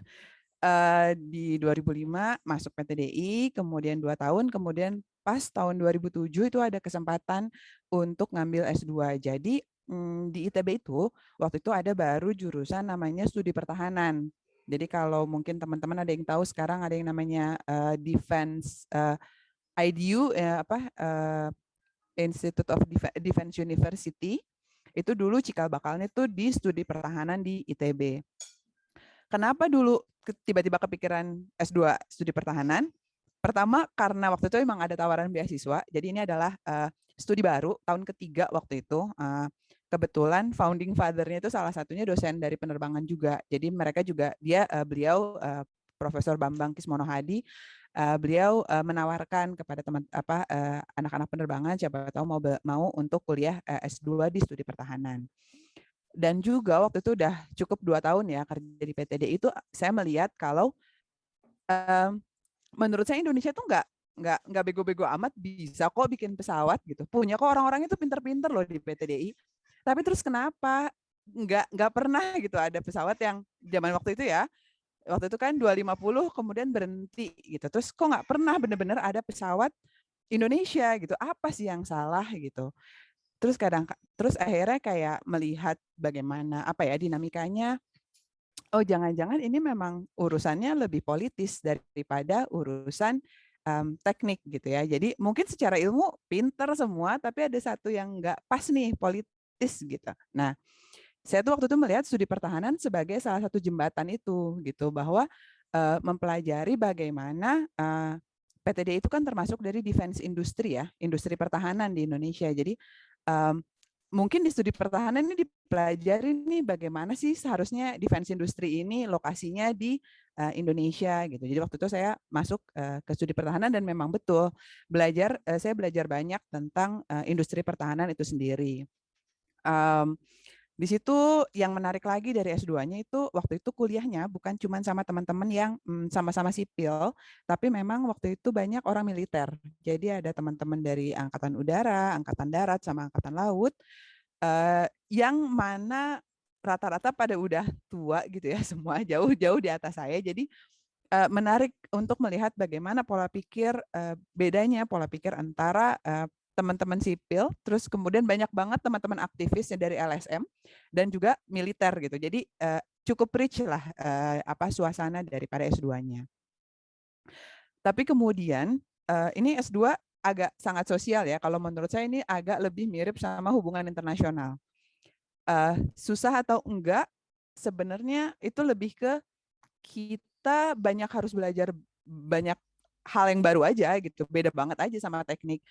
di 2005 masuk PT DI, kemudian 2 tahun, kemudian pas tahun 2007 itu ada kesempatan untuk ngambil S2. Jadi di ITB itu waktu itu ada baru jurusan namanya studi pertahanan. Jadi kalau mungkin teman-teman ada yang tahu sekarang ada yang namanya Defense IDU Institute of Defense University. Itu dulu cikal bakalnya tuh di studi pertahanan di ITB. Kenapa dulu tiba-tiba kepikiran S2 studi pertahanan? Pertama karena waktu itu memang ada tawaran beasiswa. Jadi ini adalah studi baru tahun ketiga waktu itu. Kebetulan founding father-nya itu salah satunya dosen dari penerbangan juga. Jadi mereka juga beliau Profesor Bambang Kismono Hadi, beliau menawarkan kepada anak-anak penerbangan siapa tahu mau untuk kuliah S2 di studi pertahanan. Dan juga waktu itu udah cukup 2 tahun ya kerja di PTDI itu saya melihat kalau menurut saya Indonesia tuh nggak bego-bego amat bisa kok bikin pesawat gitu. Punya kok orang-orang itu pinter-pinter loh di PTDI. Tapi terus kenapa nggak pernah gitu ada pesawat yang zaman waktu itu ya. Waktu itu kan 250 kemudian berhenti gitu. Terus kok nggak pernah benar-benar ada pesawat Indonesia gitu. Apa sih yang salah gitu. Terus akhirnya kayak melihat bagaimana dinamikanya. Oh, jangan-jangan ini memang urusannya lebih politis daripada urusan teknik gitu ya. Jadi mungkin secara ilmu pinter semua, tapi ada satu yang nggak pas nih politis gitu. Nah, saya tuh waktu itu melihat studi pertahanan sebagai salah satu jembatan itu gitu, bahwa mempelajari bagaimana PTDI itu kan termasuk dari defense industry ya, industri pertahanan di Indonesia. Jadi mungkin di studi pertahanan ini dipelajari nih bagaimana sih seharusnya defense industry ini lokasinya di Indonesia gitu. Jadi waktu itu saya masuk ke studi pertahanan dan memang betul saya belajar banyak tentang industri pertahanan itu sendiri. Di situ yang menarik lagi dari S2-nya itu waktu itu kuliahnya bukan cuma sama teman-teman yang sama-sama sipil, tapi memang waktu itu banyak orang militer. Jadi ada teman-teman dari Angkatan Udara, Angkatan Darat, sama Angkatan Laut, yang mana rata-rata pada udah tua gitu ya, semua jauh-jauh di atas saya. Jadi menarik untuk melihat bagaimana bedanya pola pikir antara teman-teman sipil, terus kemudian banyak banget teman-teman aktivisnya dari LSM dan juga militer gitu. Jadi cukup rich lah suasana daripada S2-nya. Tapi kemudian ini S2 agak sangat sosial ya. Kalau menurut saya ini agak lebih mirip sama hubungan internasional. Susah atau enggak, sebenarnya itu lebih ke kita banyak harus belajar banyak hal yang baru aja gitu. Beda banget aja sama teknik.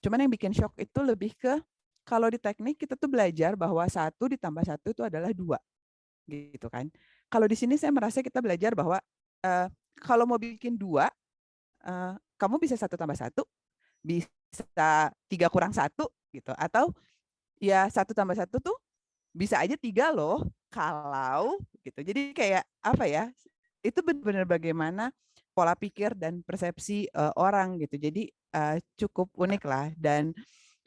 Cuman yang bikin shock itu lebih ke kalau di teknik kita tuh belajar bahwa 1 ditambah 1 itu adalah 2 gitu kan. Kalau di sini saya merasa kita belajar bahwa kalau mau bikin 2, kamu bisa 1 tambah 1, bisa 3 kurang 1 gitu. Atau ya 1 tambah 1 tuh bisa aja 3 loh kalau gitu. Jadi kayak itu benar-benar bagaimana pola pikir dan persepsi orang gitu. Jadi cukup unik lah. Dan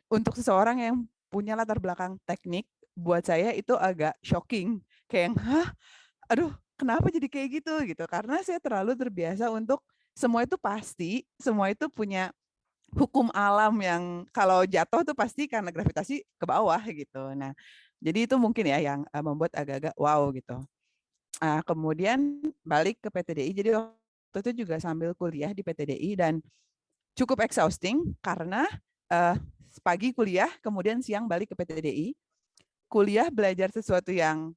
untuk seseorang yang punya latar belakang teknik, buat saya itu agak shocking. Kayak aduh, kenapa jadi kayak gitu. Karena saya terlalu terbiasa untuk semua itu pasti, semua itu punya hukum alam yang kalau jatuh tuh pasti karena gravitasi ke bawah gitu. Nah, jadi itu mungkin ya yang membuat agak-agak wow gitu. Kemudian balik ke PTDI, jadi waktu itu juga sambil kuliah di PTDI dan cukup exhausting karena pagi kuliah, kemudian siang balik ke PTDI, kuliah belajar sesuatu yang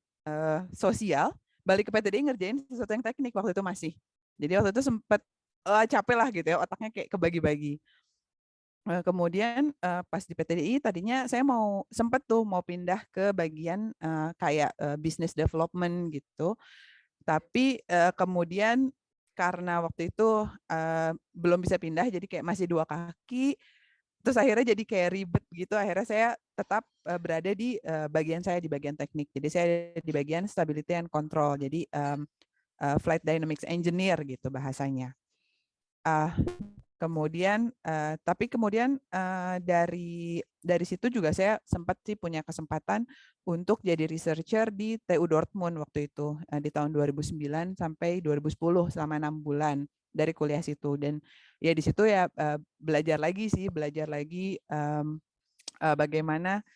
sosial, balik ke PTDI ngerjain sesuatu yang teknik waktu itu masih. Jadi waktu itu sempat capek lah gitu ya, otaknya kayak kebagi-bagi. Kemudian pas di PTDI tadinya saya sempat mau pindah ke bagian kayak business development gitu, tapi kemudian karena waktu itu belum bisa pindah jadi kayak masih 2 kaki, terus akhirnya jadi kayak ribet gitu. Akhirnya saya tetap berada di bagian teknik. Jadi saya di bagian stability and control. Jadi flight dynamics engineer gitu bahasanya. Kemudian dari situ juga saya sempat sih punya kesempatan untuk jadi researcher di TU Dortmund waktu itu di tahun 2009 sampai 2010 selama 6 bulan dari kuliah situ. Dan ya di situ ya belajar lagi bagaimana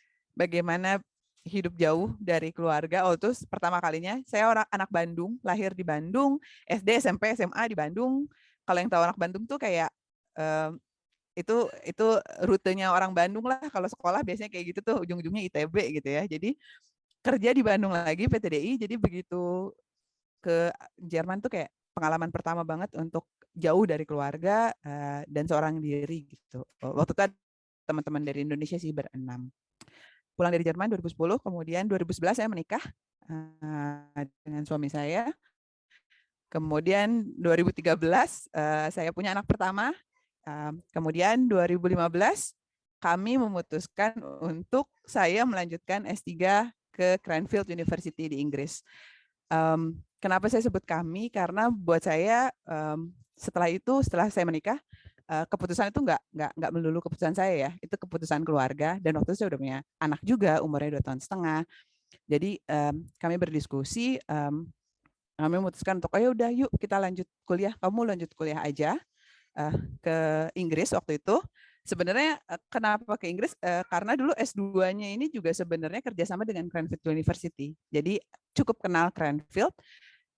hidup jauh dari keluarga. Oh, terus pertama kalinya saya anak Bandung, lahir di Bandung, SD, SMP, SMA di Bandung. Kalau yang tahu anak Bandung tuh kayak itu rutenya orang Bandung lah. Kalau sekolah biasanya kayak gitu tuh, ujung-ujungnya ITB gitu ya. Jadi kerja di Bandung lagi PTDI. Jadi begitu ke Jerman tuh kayak pengalaman pertama banget untuk jauh dari keluarga dan seorang diri gitu. Waktu itu teman-teman dari Indonesia sih berenam. Pulang dari Jerman 2010, kemudian 2011 saya menikah dengan suami saya. Kemudian 2013 saya punya anak pertama. Kemudian 2015 kami memutuskan untuk saya melanjutkan S3 ke Cranfield University di Inggris. Kenapa saya sebut kami? Karena buat saya setelah saya menikah, keputusan itu nggak melulu keputusan saya ya, itu keputusan keluarga. Dan waktu itu saya udah punya anak juga, umurnya 2 tahun setengah. Jadi kami berdiskusi, kami memutuskan untuk ayo udah yuk kita lanjut kuliah, kamu lanjut kuliah aja ke Inggris waktu itu. Sebenarnya kenapa ke Inggris? Karena dulu S2-nya ini juga sebenarnya kerjasama dengan Cranfield University. Jadi cukup kenal Cranfield.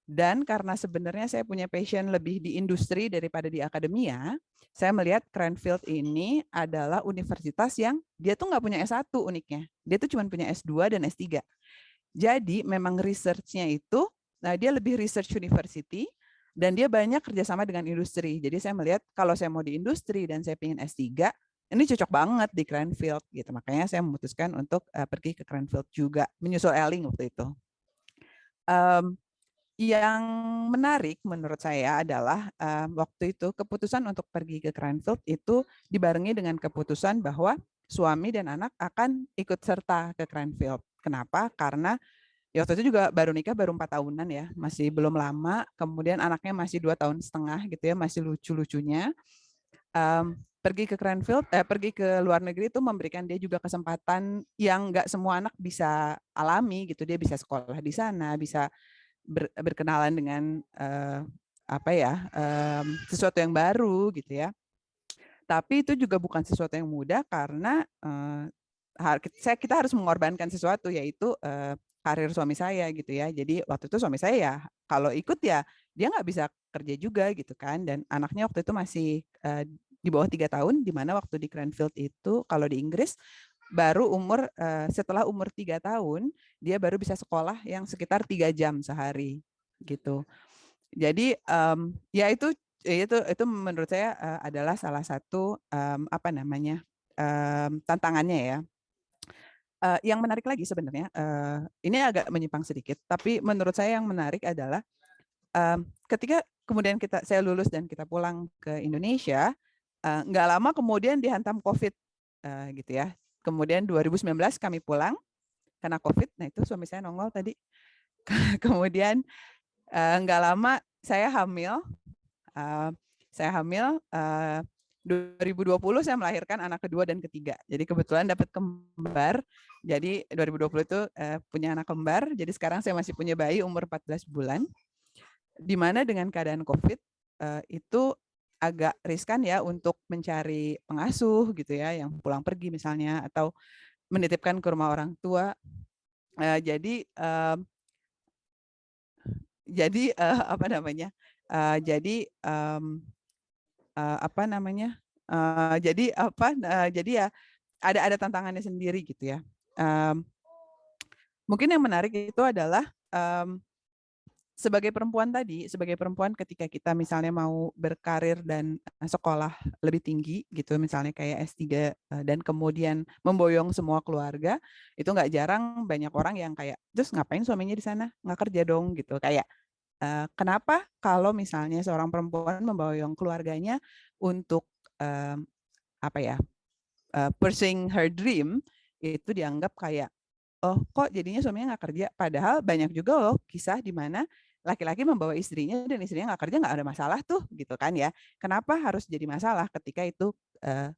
Dan karena sebenarnya saya punya passion lebih di industri daripada di akademia, saya melihat Cranfield ini adalah universitas yang dia tuh nggak punya S1 uniknya. Dia tuh cuma punya S2 dan S3. Jadi memang research-nya itu, nah dia lebih research university, dan dia banyak kerjasama dengan industri. Jadi saya melihat kalau saya mau di industri dan saya ingin S3, ini cocok banget di Cranfield. Gitu. Makanya saya memutuskan untuk pergi ke Cranfield juga, menyusul Elling waktu itu. Yang menarik menurut saya adalah waktu itu keputusan untuk pergi ke Cranfield itu dibarengi dengan keputusan bahwa suami dan anak akan ikut serta ke Cranfield. Kenapa? Karena ya waktu itu juga baru nikah, baru 4 tahunan ya, masih belum lama. Kemudian anaknya masih 2 tahun setengah gitu ya, masih lucu-lucunya. Pergi ke Cranfield, pergi ke luar negeri itu memberikan dia juga kesempatan yang nggak semua anak bisa alami gitu. Dia bisa sekolah di sana, bisa berkenalan dengan sesuatu yang baru gitu ya. Tapi itu juga bukan sesuatu yang mudah karena kita harus mengorbankan sesuatu, yaitu karir suami saya gitu ya. Jadi waktu itu suami saya ya kalau ikut ya dia nggak bisa kerja juga gitu kan. Dan anaknya waktu itu masih di bawah 3 tahun, di mana waktu di Cranfield itu kalau di Inggris baru setelah umur 3 tahun dia baru bisa sekolah yang sekitar 3 jam sehari gitu. Jadi ya itu menurut saya adalah salah satu tantangannya ya. Yang menarik lagi sebenarnya ini agak menyimpang sedikit, tapi menurut saya yang menarik adalah ketika kemudian saya lulus dan kita pulang ke Indonesia, nggak lama kemudian dihantam COVID gitu ya. Kemudian 2019 kami pulang karena COVID. Nah itu suami saya nongol tadi. Kemudian nggak lama saya hamil. 2020 saya melahirkan anak kedua dan ketiga. Jadi kebetulan dapat kembar. Jadi 2020 itu punya anak kembar. Jadi sekarang saya masih punya bayi umur 14 bulan. Di mana dengan keadaan COVID itu agak riskan ya untuk mencari pengasuh gitu ya, yang pulang pergi misalnya atau menitipkan ke rumah orang tua. Jadi ya ada tantangannya sendiri gitu ya. Mungkin yang menarik itu adalah sebagai perempuan ketika kita misalnya mau berkarir dan sekolah lebih tinggi gitu, misalnya kayak S3 dan kemudian memboyong semua keluarga, itu nggak jarang banyak orang yang kayak, terus ngapain suaminya di sana, nggak kerja dong gitu. Kayak kenapa kalau misalnya seorang perempuan memboyong keluarganya untuk pursuing her dream, itu dianggap kayak, oh kok jadinya suaminya nggak kerja, padahal banyak juga loh kisah di mana laki-laki membawa istrinya dan istrinya nggak kerja, nggak ada masalah tuh gitu kan ya. Kenapa harus jadi masalah ketika itu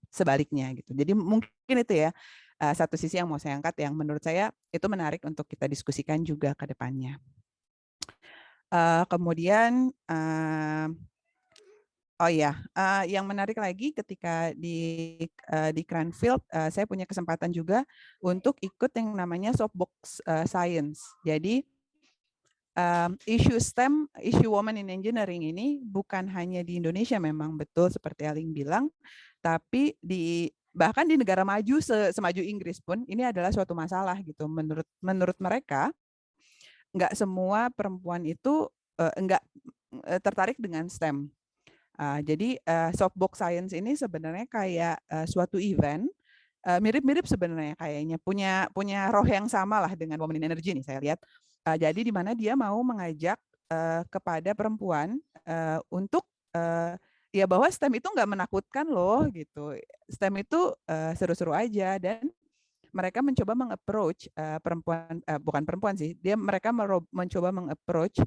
sebaliknya gitu. Jadi mungkin itu ya satu sisi yang mau saya angkat yang menurut saya itu menarik untuk kita diskusikan juga ke depannya. Kemudian Oh iya, yang menarik lagi ketika di Cranfield, saya punya kesempatan juga untuk ikut yang namanya Soapbox Science. Jadi isu STEM, isu Women in Engineering ini bukan hanya di Indonesia memang betul seperti Aling bilang, tapi bahkan di negara maju semaju Inggris pun ini adalah suatu masalah gitu. Menurut mereka, nggak semua perempuan itu nggak tertarik dengan STEM. Jadi Soapbox Science ini sebenarnya kayak suatu event mirip-mirip sebenarnya kayaknya punya roh yang sama lah dengan Women in Energy nih saya lihat. Jadi di mana dia mau mengajak kepada perempuan untuk ya bahwa STEM itu nggak menakutkan loh gitu. STEM itu seru-seru aja dan mereka mencoba mengapproach perempuan bukan perempuan sih, mereka mencoba mengapproach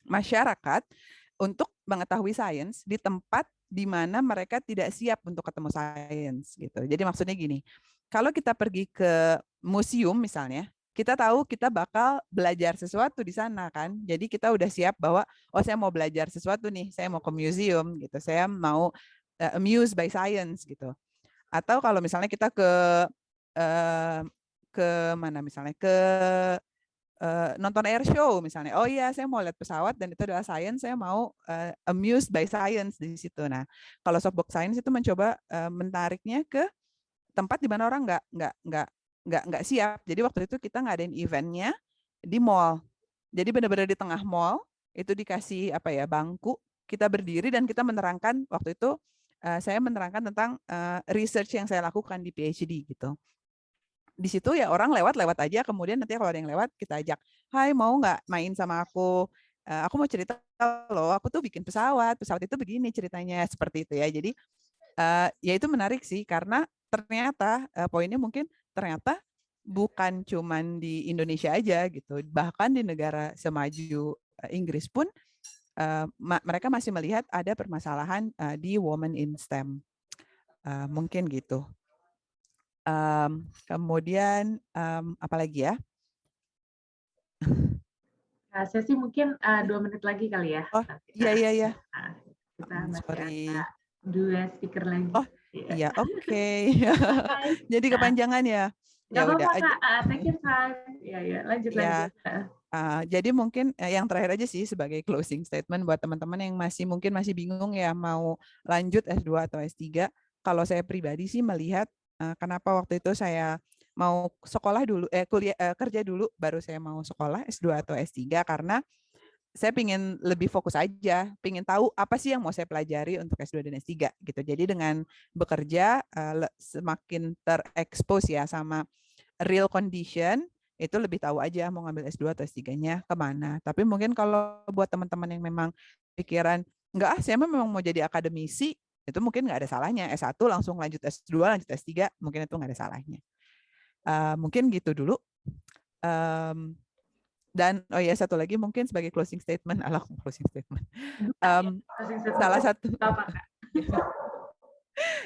masyarakat untuk mengetahui sains di tempat di mana mereka tidak siap untuk ketemu sains gitu. Jadi maksudnya gini, kalau kita pergi ke museum misalnya, kita tahu kita bakal belajar sesuatu di sana kan. Jadi kita udah siap bahwa oh saya mau belajar sesuatu nih, saya mau ke museum gitu. Saya mau amused by science gitu. Atau kalau misalnya kita ke mana misalnya ke nonton air show misalnya. Oh iya, saya mau lihat pesawat dan itu adalah science, saya mau amused by science di situ. Nah, kalau Soapbox Science itu mencoba mentariknya ke tempat di mana orang nggak siap. Jadi waktu itu kita ngadain eventnya di mall. Jadi benar-benar di tengah mall itu dikasih apa ya bangku, kita berdiri dan kita menerangkan waktu itu saya menerangkan tentang research yang saya lakukan di PhD gitu. Di situ ya orang lewat aja, kemudian nanti kalau ada yang lewat kita ajak, hai mau nggak main sama aku mau cerita loh, aku tuh bikin pesawat itu begini ceritanya, seperti itu ya. Jadi ya itu menarik sih karena ternyata poinnya mungkin ternyata bukan cuman di Indonesia aja gitu, bahkan di negara semaju Inggris pun mereka masih melihat ada permasalahan di women in STEM, mungkin gitu. Kemudian apa lagi ya? Nah, saya sih mungkin 2 menit lagi kali ya. Oh iya. Kita masih Sorry. ada 2 speaker lagi. Oh iya, oke. Jadi Nah, kepanjangan ya. nggak Ya udah. apa-apa Kak, take your time. Ya, lanjut. Ya. Jadi mungkin yang terakhir aja sih sebagai closing statement buat teman-teman yang mungkin masih bingung ya mau lanjut S2 atau S3. Kalau saya pribadi sih melihat kenapa waktu itu saya mau sekolah dulu, kerja dulu baru saya mau sekolah S2 atau S3 karena saya pingin lebih fokus aja, pingin tahu apa sih yang mau saya pelajari untuk S2 dan S3 gitu. Jadi dengan bekerja semakin terekspos ya sama real condition, itu lebih tahu aja mau ngambil S2 atau S3-nya kemana. Tapi mungkin kalau buat teman-teman yang memang pikiran, enggak saya memang mau jadi akademisi, itu mungkin nggak ada salahnya. S1 langsung lanjut S2, lanjut S3, mungkin itu nggak ada salahnya. Mungkin gitu dulu. Dan oh ya satu lagi mungkin sebagai closing statement, salah satu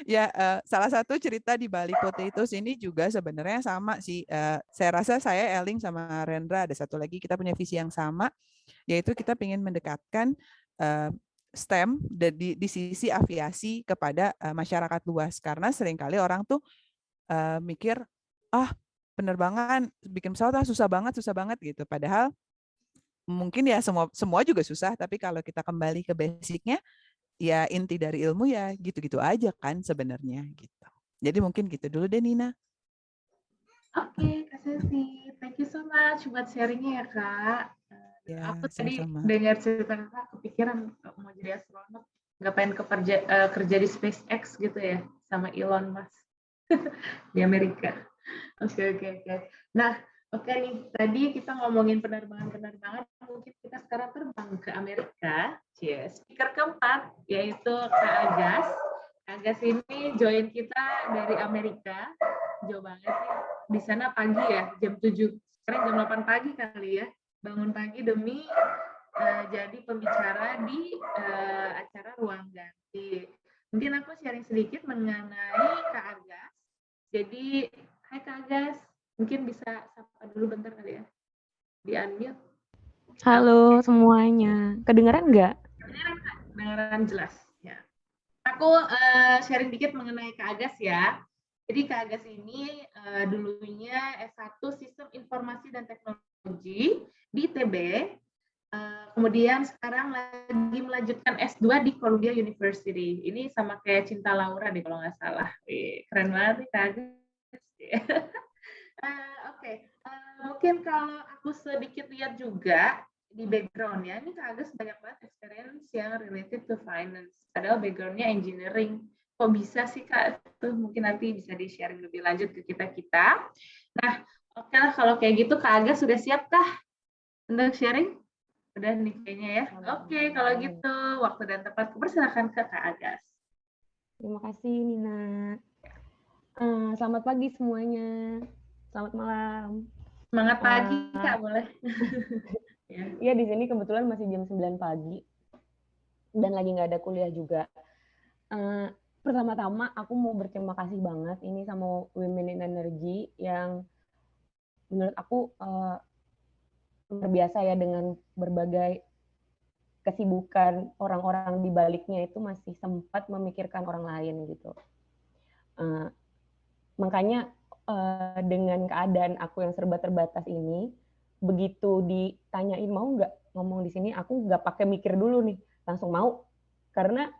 ya salah satu cerita di balik Potatoes ini juga sebenarnya sama sih. Saya rasa saya Eling sama Rendra ada satu lagi kita punya visi yang sama, yaitu kita ingin mendekatkan STEM di sisi aviasi kepada masyarakat luas karena seringkali orang tuh mikir penerbangan bikin pesawat susah banget gitu. Padahal mungkin ya semua juga susah, tapi kalau kita kembali ke basicnya, ya inti dari ilmu ya gitu-gitu aja kan sebenarnya gitu. Jadi mungkin gitu dulu deh Nina. Oke, Kak Sesi, thank you so much buat sharingnya ya Kak. Ya, aku sama-sama. tadi dengar cerita Kakak kepikiran mau jadi astronot, nggak pengen kerja di SpaceX gitu ya sama Elon Musk di Amerika. Oke. Nah, oke nih, tadi kita ngomongin penerbangan, mungkin kita sekarang terbang ke Amerika. Yes. Speaker keempat, yaitu Kak Agas. Agas ini join kita dari Amerika. Jauh banget ya. Di sana pagi ya, jam 7. Sekarang jam 8 pagi kali ya. Bangun pagi demi jadi pembicara di acara Ruang Ganti. Mungkin aku sharing sedikit mengenai Kak Agas. Jadi, hai Kak Agas, mungkin bisa sapa dulu bentar kali ya, di unmute. Halo semuanya, kedengeran nggak? kedengaran jelas ya. Aku sharing dikit mengenai Kak Agas ya. Jadi Kak Agas ini dulunya S1 Sistem Informasi dan Teknologi di ITB. Kemudian sekarang lagi melanjutkan S2 di Columbia University. Ini sama kayak Cinta Laura deh kalau nggak salah. Keren banget nih Kak Agas. Oke. Mungkin kalau aku sedikit lihat juga di background-nya, ini Kak Agus banyak banget experience yang related to finance. Padahal background-nya engineering. Kok bisa sih Kak? Itu mungkin nanti bisa di-sharing lebih lanjut ke kita-kita. Nah, oke lah kalau kayak gitu Kak Agus sudah siap kah untuk sharing? Udah nih kayaknya ya. Oke, kalau gitu waktu dan tempat persilakan ke Kak Agas. Terima kasih Nina. Selamat pagi semuanya. Selamat malam. Semangat pagi Kak, boleh. Iya, di sini kebetulan masih jam 9 pagi dan lagi nggak ada kuliah juga. Pertama-tama aku mau berterima kasih banget ini sama Women in Energy yang menurut aku luar biasa ya, dengan berbagai kesibukan orang-orang di baliknya itu masih sempat memikirkan orang lain gitu. Makanya dengan keadaan aku yang serba terbatas ini, begitu ditanyain mau nggak ngomong di sini, aku nggak pakai mikir dulu nih, langsung mau. Karena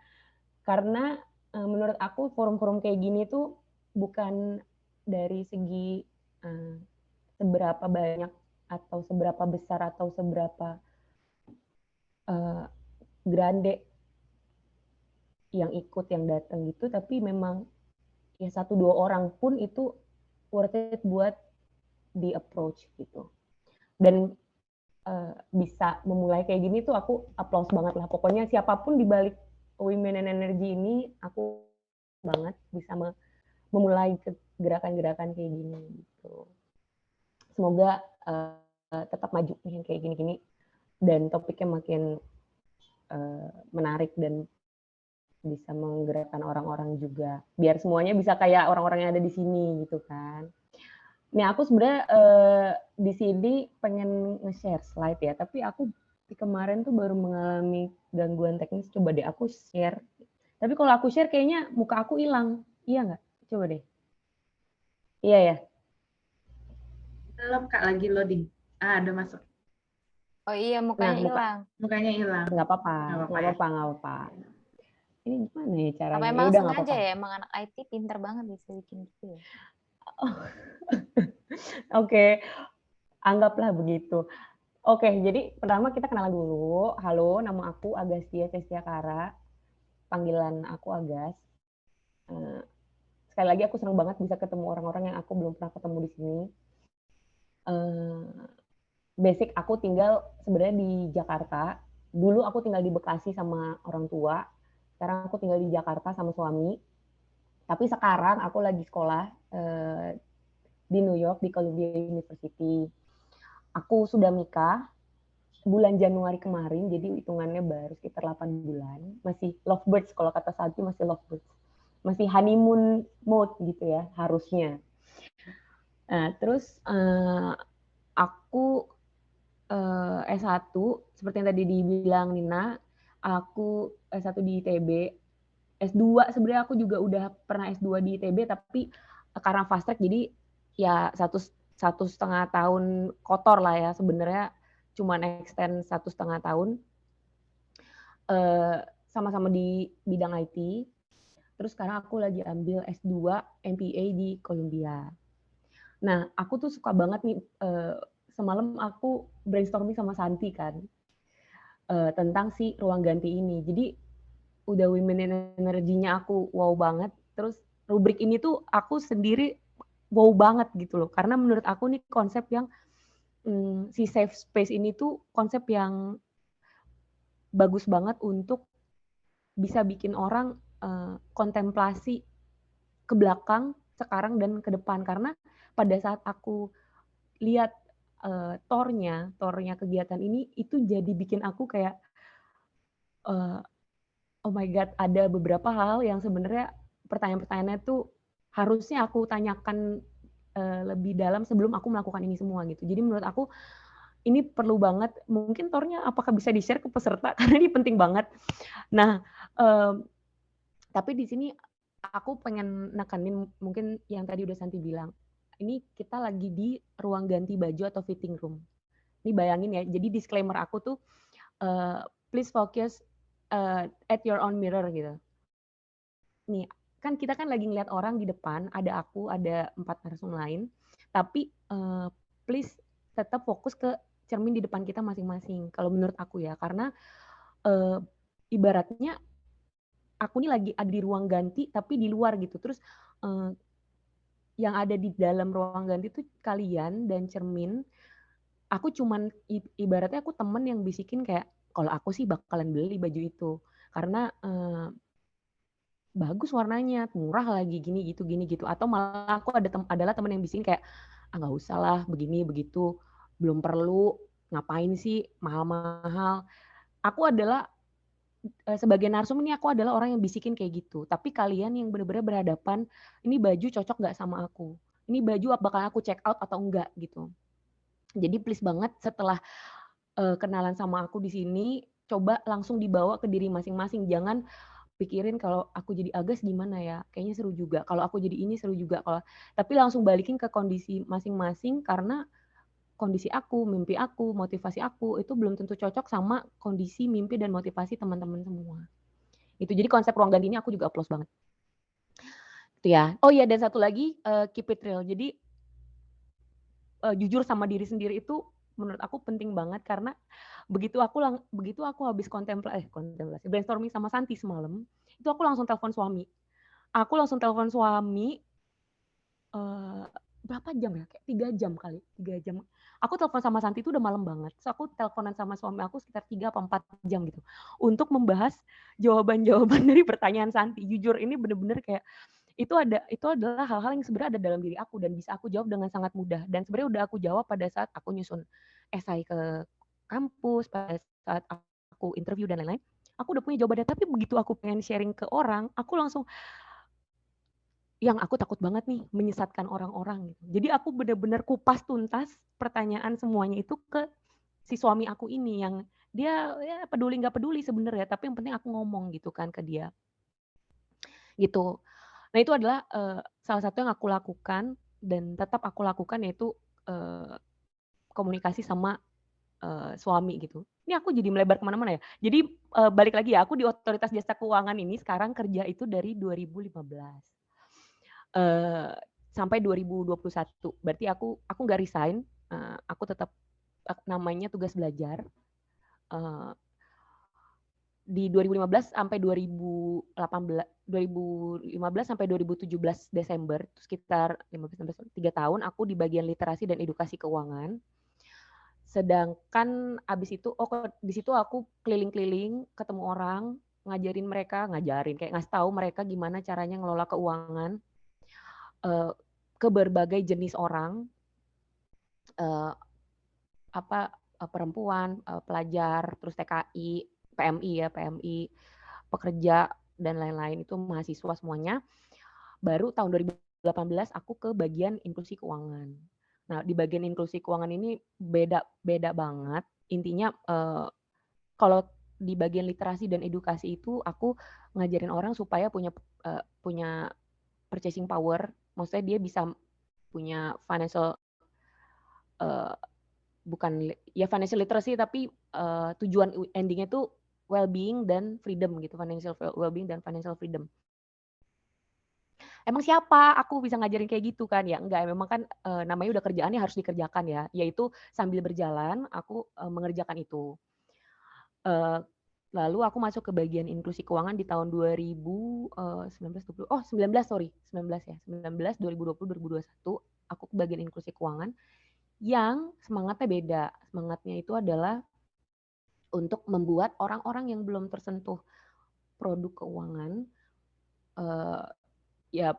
menurut aku forum-forum kayak gini tuh bukan dari segi seberapa banyak atau seberapa besar atau seberapa grande yang ikut, yang datang gitu, tapi memang ya 1-2 orang pun itu worth it buat di approach gitu. Dan bisa memulai kayak gini tuh aku applause banget lah. Pokoknya siapapun di balik Women in Energy ini, aku banget bisa memulai gerakan-gerakan kayak gini gitu. Semoga tetap maju yang kayak gini-gini dan topiknya makin menarik dan bisa menggerakkan orang-orang juga, biar semuanya bisa kayak orang-orang yang ada di sini gitu kan. Nih aku sebenarnya di sini pengen nge-share slide ya, tapi aku di kemarin tuh baru mengalami gangguan teknis. Coba deh aku share. Tapi kalau aku share kayaknya muka aku hilang. Iya nggak? Coba deh. Iya ya? Belum Kak, lagi loading. Udah masuk. Oh iya, mukanya hilang. Mukanya hilang. Nggak apa-apa. Nggak apa-apa. Ini gimana ya caranya? Apa emang Yaudah, sengaja ya? Emang anak IT pinter banget bisa bikin gitu ya? Oke, anggaplah begitu. Oke, jadi pertama kita kenalan dulu. Halo, nama aku Agastya Cestiakara. Panggilan aku Agas. Sekali lagi aku senang banget bisa ketemu orang-orang yang aku belum pernah ketemu di sini. Basic aku tinggal sebenarnya di Jakarta. Dulu aku tinggal di Bekasi sama orang tua. Sekarang aku tinggal di Jakarta sama suami. Tapi sekarang aku lagi sekolah di New York, di Columbia University. Aku sudah nikah bulan Januari kemarin, jadi hitungannya baru sekitar 8 bulan. Masih lovebirds, kalau kata Santi masih lovebirds. Masih honeymoon mode gitu ya, harusnya. Nah, terus aku S1, seperti yang tadi dibilang Nina, aku S1 di ITB. S2 sebenarnya aku juga udah pernah S2 di ITB, tapi karena fast track jadi ya 1,5 tahun kotor lah ya, sebenarnya cuma extend 1,5 tahun. Sama-sama di bidang IT. Terus sekarang aku lagi ambil S2 MPA di Columbia. Nah, aku tuh suka banget nih, semalam aku brainstorming sama Santi kan, tentang si ruang ganti ini. Jadi udah Women in Energy-nya aku wow banget, terus rubrik ini tuh aku sendiri wow banget gitu loh, karena menurut aku nih konsep yang si safe space ini tuh konsep yang bagus banget untuk bisa bikin orang kontemplasi ke belakang, sekarang, dan ke depan. Karena pada saat aku lihat tornya kegiatan ini, itu jadi bikin aku kayak oh my God, ada beberapa hal yang sebenarnya pertanyaan-pertanyaannya tuh harusnya aku tanyakan lebih dalam sebelum aku melakukan ini semua gitu. Jadi menurut aku ini perlu banget. Mungkin Tornya apakah bisa di-share ke peserta karena ini penting banget. Nah, tapi di sini aku pengen nekanin mungkin yang tadi udah Santi bilang. Ini kita lagi di ruang ganti baju atau fitting room. Ini bayangin ya. Jadi disclaimer aku tuh please focus at your own mirror gitu. Nih, kan kita kan lagi ngeliat orang di depan, ada aku, ada 4 narasumber lain, tapi please tetap fokus ke cermin di depan kita masing-masing. Kalau menurut aku ya, karena ibaratnya aku nih lagi ada di ruang ganti tapi di luar gitu. Terus yang ada di dalam ruang ganti itu kalian dan cermin. Aku cuman ibaratnya aku temen yang bisikin kayak kalau aku sih bakalan beli baju itu karena bagus warnanya, murah lagi gini gitu. Atau malah aku adalah temen yang bisikin kayak nggak usah lah begini begitu, belum perlu, ngapain sih mahal-mahal. Aku adalah sebagai narsum ini aku adalah orang yang bisikin kayak gitu. Tapi kalian yang benar-benar berhadapan, ini baju cocok nggak sama aku? Ini baju bakal aku check out atau enggak gitu. Jadi please banget setelah kenalan sama aku di sini, coba langsung dibawa ke diri masing-masing. Jangan pikirin kalau aku jadi Agas gimana ya? Kayaknya seru juga. Kalau aku jadi ini seru juga. Tapi langsung balikin ke kondisi masing-masing karena kondisi aku, mimpi aku, motivasi aku itu belum tentu cocok sama kondisi mimpi dan motivasi teman-teman semua. Itu jadi konsep ruang ganti ini aku juga applause banget. Itu ya. Oh iya, dan satu lagi keep it real. Jadi jujur sama diri sendiri itu menurut aku penting banget karena begitu aku habis kontemplasi brainstorming sama Santi semalam, itu aku langsung telepon suami. Aku langsung telepon suami berapa jam ya? Kayak 3 jam kali, 3 jam. Aku telepon sama Santi itu udah malam banget. So aku teleponan sama suami aku sekitar 3 atau 4 jam gitu. Untuk membahas jawaban-jawaban dari pertanyaan Santi. Jujur ini bener-bener kayak itu adalah hal-hal yang sebenarnya ada dalam diri aku dan bisa aku jawab dengan sangat mudah. Dan sebenarnya udah aku jawab pada saat aku nyusun esai ke kampus, pada saat aku interview dan lain-lain. Aku udah punya jawabannya, tapi begitu aku pengen sharing ke orang, aku langsung yang aku takut banget nih menyesatkan orang-orang gitu. Jadi aku benar-benar kupas tuntas pertanyaan semuanya itu ke si suami aku ini yang dia ya peduli nggak peduli sebenarnya, tapi yang penting aku ngomong gitu kan ke dia. Gitu. Nah itu adalah salah satu yang aku lakukan dan tetap aku lakukan yaitu komunikasi sama suami gitu. Ini aku jadi melebar kemana-mana ya. Jadi balik lagi ya, aku di Otoritas Jasa Keuangan ini sekarang kerja itu dari 2015. Sampai 2021. Berarti aku nggak resign, aku tetap namanya tugas belajar. Di 2015 sampai 2015 sampai 2017 Desember, itu sekitar 3 tahun aku di bagian literasi dan edukasi keuangan. Sedangkan abis itu, di situ aku keliling-keliling, ketemu orang, kayak ngasih tahu mereka gimana caranya ngelola keuangan ke berbagai jenis orang, perempuan, pelajar, terus TKI, PMI, pekerja dan lain-lain itu mahasiswa semuanya. Baru tahun 2018 aku ke bagian inklusi keuangan. Nah, di bagian inklusi keuangan ini beda banget. Intinya kalau di bagian literasi dan edukasi itu aku ngajarin orang supaya punya purchasing power, maksudnya dia bisa punya financial bukan ya financial literacy tapi tujuan endingnya itu well-being dan freedom gitu, financial well-being dan financial freedom. Emang siapa aku bisa ngajarin kayak gitu kan ya? Enggak, memang kan namanya udah kerjaannya harus dikerjakan ya, yaitu sambil berjalan aku mengerjakan itu. Lalu aku masuk ke bagian inklusi keuangan di tahun 2019 2020 aku ke bagian inklusi keuangan yang semangatnya beda. Semangatnya itu adalah untuk membuat orang-orang yang belum tersentuh produk keuangan ya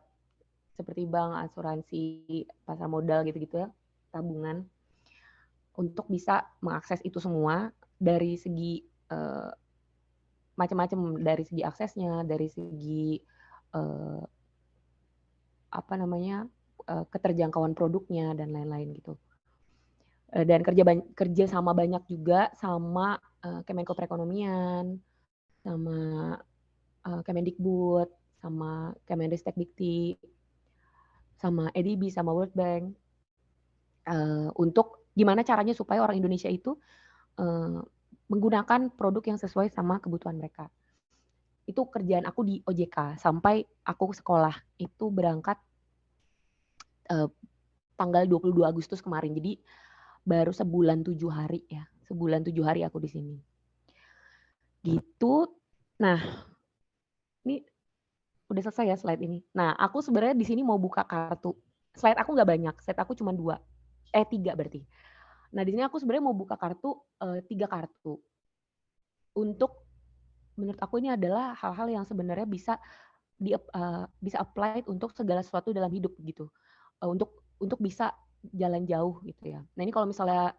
seperti bank, asuransi, pasar modal gitu-gitu ya, tabungan, untuk bisa mengakses itu semua dari segi macam-macam, dari segi aksesnya, dari segi keterjangkauan produknya dan lain-lain gitu. Dan kerja sama banyak juga sama Kemenko Perekonomian, sama Kemendikbud, sama Kemendikti, sama EDB, sama World Bank, untuk gimana caranya supaya orang Indonesia itu menggunakan produk yang sesuai sama kebutuhan mereka. Itu kerjaan aku di OJK sampai aku sekolah itu berangkat tanggal 22 Agustus kemarin. Jadi baru sebulan 7 hari ya. Sebulan 7 hari aku di sini. Gitu. Nah, ini udah selesai ya slide ini. Nah, aku sebenarnya di sini mau buka kartu. Slide aku nggak banyak, slide aku cuma 3 berarti. Nah, di sini aku sebenarnya mau buka kartu 3 kartu. Untuk menurut aku ini adalah hal-hal yang sebenarnya bisa bisa applied untuk segala sesuatu dalam hidup gitu. Untuk bisa jalan jauh gitu ya. Nah, ini kalau misalnya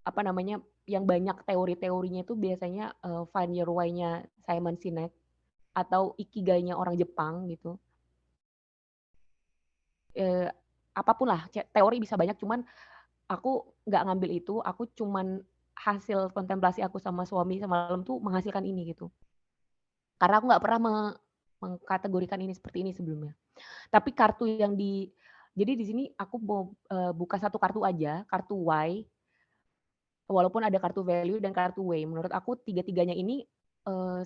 apa namanya, yang banyak teori-teorinya itu biasanya Find Your Why-nya Simon Sinek atau Ikigai-nya orang Jepang gitu. Apapun lah, teori bisa banyak, cuman aku nggak ngambil itu, aku cuman hasil kontemplasi aku sama suami semalam tuh menghasilkan ini gitu. Karena aku nggak pernah mengkategorikan ini seperti ini sebelumnya. Tapi kartu yang jadi di sini aku mau buka satu kartu aja, kartu Y. Walaupun ada kartu value dan kartu way, menurut aku tiga-tiganya ini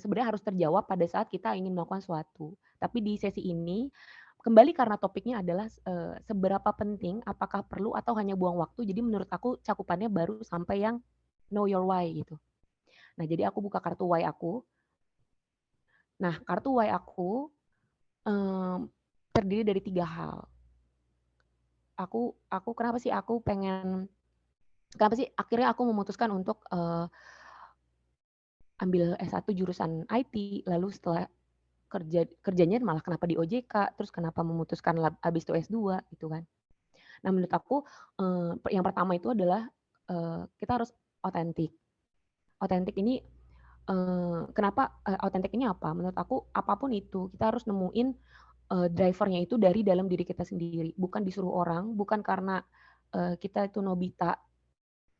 sebenarnya harus terjawab pada saat kita ingin melakukan sesuatu. Tapi di sesi ini kembali karena topiknya adalah seberapa penting, apakah perlu atau hanya buang waktu. Jadi menurut aku cakupannya baru sampai yang know your why gitu. Nah, jadi aku buka kartu Y aku. Nah, kartu Y aku terdiri dari 3 hal. Aku kenapa sih akhirnya aku memutuskan untuk ambil S1 jurusan IT, lalu setelah kerjanya malah kenapa di OJK, terus kenapa memutuskan habis itu S2 gitu kan. Nah, menurut aku yang pertama itu adalah kita harus otentik. Otentik ini kenapa otentik ini apa? Menurut aku apapun itu kita harus nemuin drivernya itu dari dalam diri kita sendiri, bukan disuruh orang, bukan karena kita itu Nobita,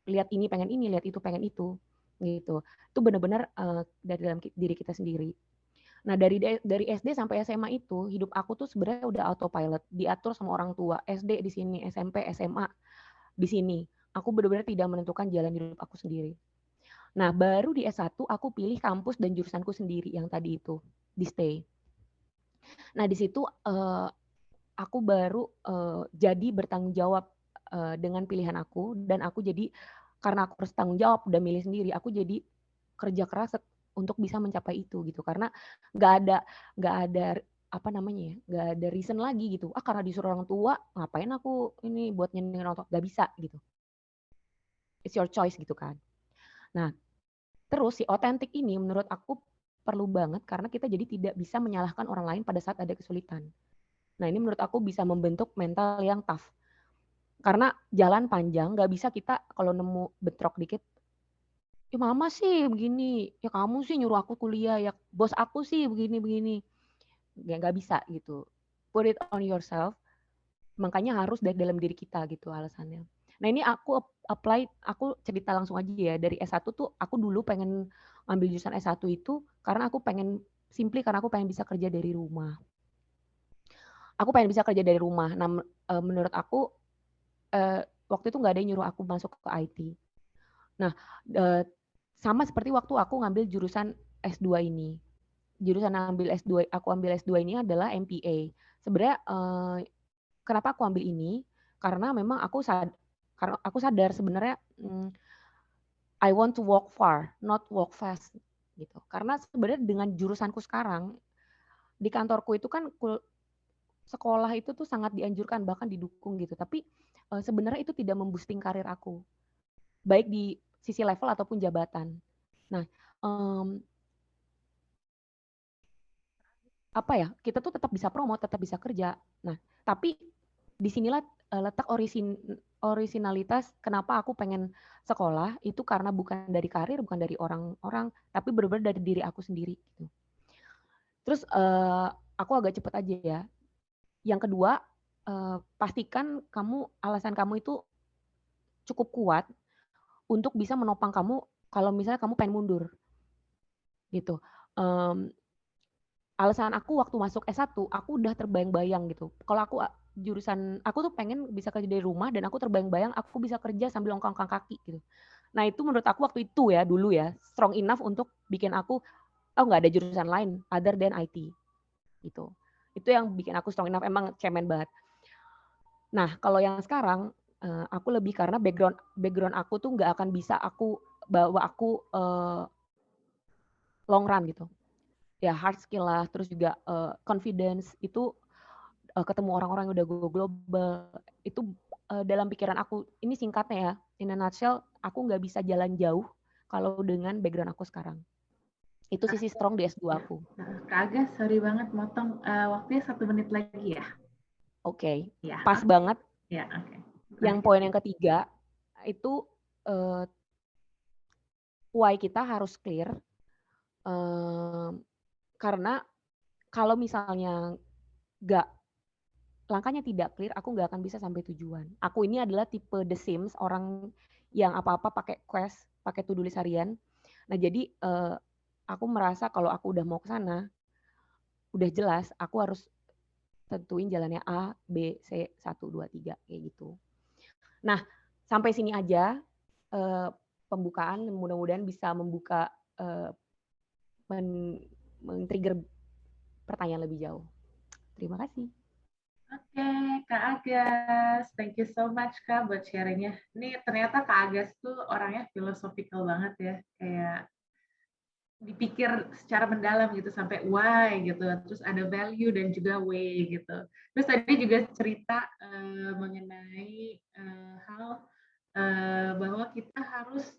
lihat ini pengen ini, lihat itu pengen itu, gitu. Itu benar-benar dari dalam diri kita sendiri. Nah, dari SD sampai SMA itu hidup aku tuh sebenarnya udah autopilot, diatur sama orang tua. SD di sini, SMP, SMA di sini. Aku benar-benar tidak menentukan jalan hidup aku sendiri. Nah, baru di S1 aku pilih kampus dan jurusanku sendiri yang tadi itu, di STAY. Nah, di situ aku baru jadi bertanggung jawab dengan pilihan aku, dan aku jadi, karena aku harus tanggung jawab udah milih sendiri, aku jadi kerja keras untuk bisa mencapai itu gitu. Karena nggak ada apa namanya ya, nggak ada reason lagi gitu. Karena disuruh orang tua, ngapain aku ini buat nyenengin orang tua, nggak bisa gitu. It's your choice gitu kan. Nah, terus si otentik ini menurut aku perlu banget karena kita jadi tidak bisa menyalahkan orang lain pada saat ada kesulitan. Nah, ini menurut aku bisa membentuk mental yang tough. Karena jalan panjang, nggak bisa kita kalau nemu bentrok dikit, ya mama sih begini, ya kamu sih nyuruh aku kuliah, ya bos aku sih begini-begini. Ya nggak bisa gitu. Put it on yourself, makanya harus dari dalam diri kita gitu alasannya. Nah, ini aku cerita langsung aja ya, dari S1 tuh aku dulu pengen ambil jurusan S1 itu karena aku pengen bisa kerja dari rumah. Aku pengen bisa kerja dari rumah. Nah, menurut aku waktu itu nggak ada yang nyuruh aku masuk ke IT. Nah, sama seperti waktu aku ngambil jurusan S2 ini. Aku ambil S2 ini adalah MPA. Sebenarnya kenapa aku ambil ini? Karena memang aku sadar sebenarnya I want to walk far, not walk fast gitu. Karena sebenarnya dengan jurusanku sekarang di kantorku itu kan sekolah itu tuh sangat dianjurkan, bahkan didukung gitu. Tapi sebenarnya itu tidak memboosting karir aku, baik di sisi level ataupun jabatan. Nah, apa ya? Kita tuh tetap bisa promote, tetap bisa kerja. Nah, tapi disinilah letak orisinalitas kenapa aku pengen sekolah itu, karena bukan dari karir, bukan dari orang-orang, tapi benar-benar dari diri aku sendiri gitu. Terus aku agak cepet aja ya. Yang kedua, pastikan alasan kamu itu cukup kuat untuk bisa menopang kamu kalau misalnya kamu pengen mundur gitu. Alasan aku waktu masuk S1, aku udah terbayang-bayang gitu. Kalau jurusan aku tuh pengen bisa kerja dari rumah, dan aku terbayang-bayang aku bisa kerja sambil ongkang-ongkang kaki gitu. Nah itu menurut aku waktu itu ya, dulu ya, strong enough untuk bikin aku, nggak ada jurusan lain other than IT gitu. Itu yang bikin aku strong enough, emang cemen banget. Nah kalau yang sekarang, aku lebih karena background aku tuh nggak akan bisa bawa aku long run gitu. Ya hard skill lah, terus juga confidence itu, ketemu orang-orang yang udah go global, itu dalam pikiran aku, ini singkatnya ya, in a nutshell, aku nggak bisa jalan jauh kalau dengan background aku sekarang. Itu sisi strong di S2 aku. Kak Aga, sorry banget motong, waktunya 1 menit lagi ya? Oke, Ya, pas banget. Ya, oke. Yang poin yang ketiga, itu why kita harus clear, karena kalau misalnya langkahnya tidak clear, aku nggak akan bisa sampai tujuan. Aku ini adalah tipe The Sims, orang yang apa-apa pakai quest, pakai to-do list harian. Nah jadi aku merasa kalau aku udah mau ke sana, udah jelas aku harus tentuin jalannya A, B, C, 1, 2, 3, kayak gitu. Nah sampai sini aja pembukaan, mudah-mudahan bisa membuka, men-trigger pertanyaan lebih jauh. Terima kasih. Oke, Kak Agas, thank you so much Kak buat sharingnya. Ini ternyata Kak Agas tuh orangnya philosophical banget ya, kayak dipikir secara mendalam gitu sampai why gitu, terus ada value dan juga way gitu. Terus tadi juga cerita mengenai hal bahwa kita harus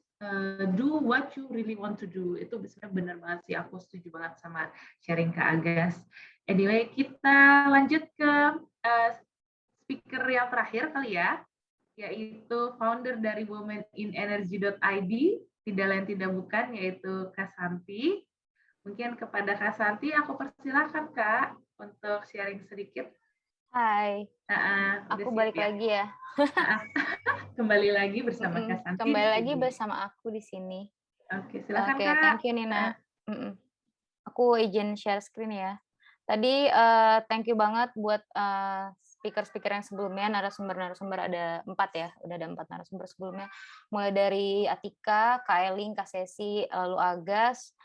do what you really want to do. Itu sebenarnya benar banget sih, aku setuju banget sama sharing Kak Agas. Anyway, kita lanjut ke speaker yang terakhir kali ya, yaitu founder dari womeninEnergy.id, tidak lain tidak bukan, yaitu Kak Santi. Mungkin kepada Kak Santi, aku persilahkan Kak untuk sharing sedikit. Hai, aku balik lagi ya. Kembali lagi bersama Kak Santi. Kembali lagi bersama aku di sini. Oke, silakan Kak. Thank you Nina. Aku izin share screen ya. Tadi thank you banget buat speaker-speaker yang sebelumnya, narasumber-narasumber ada 4 ya, udah ada 4 narasumber sebelumnya. Mulai dari Atika, Kak Eling, Kak Sesi, lalu Agas.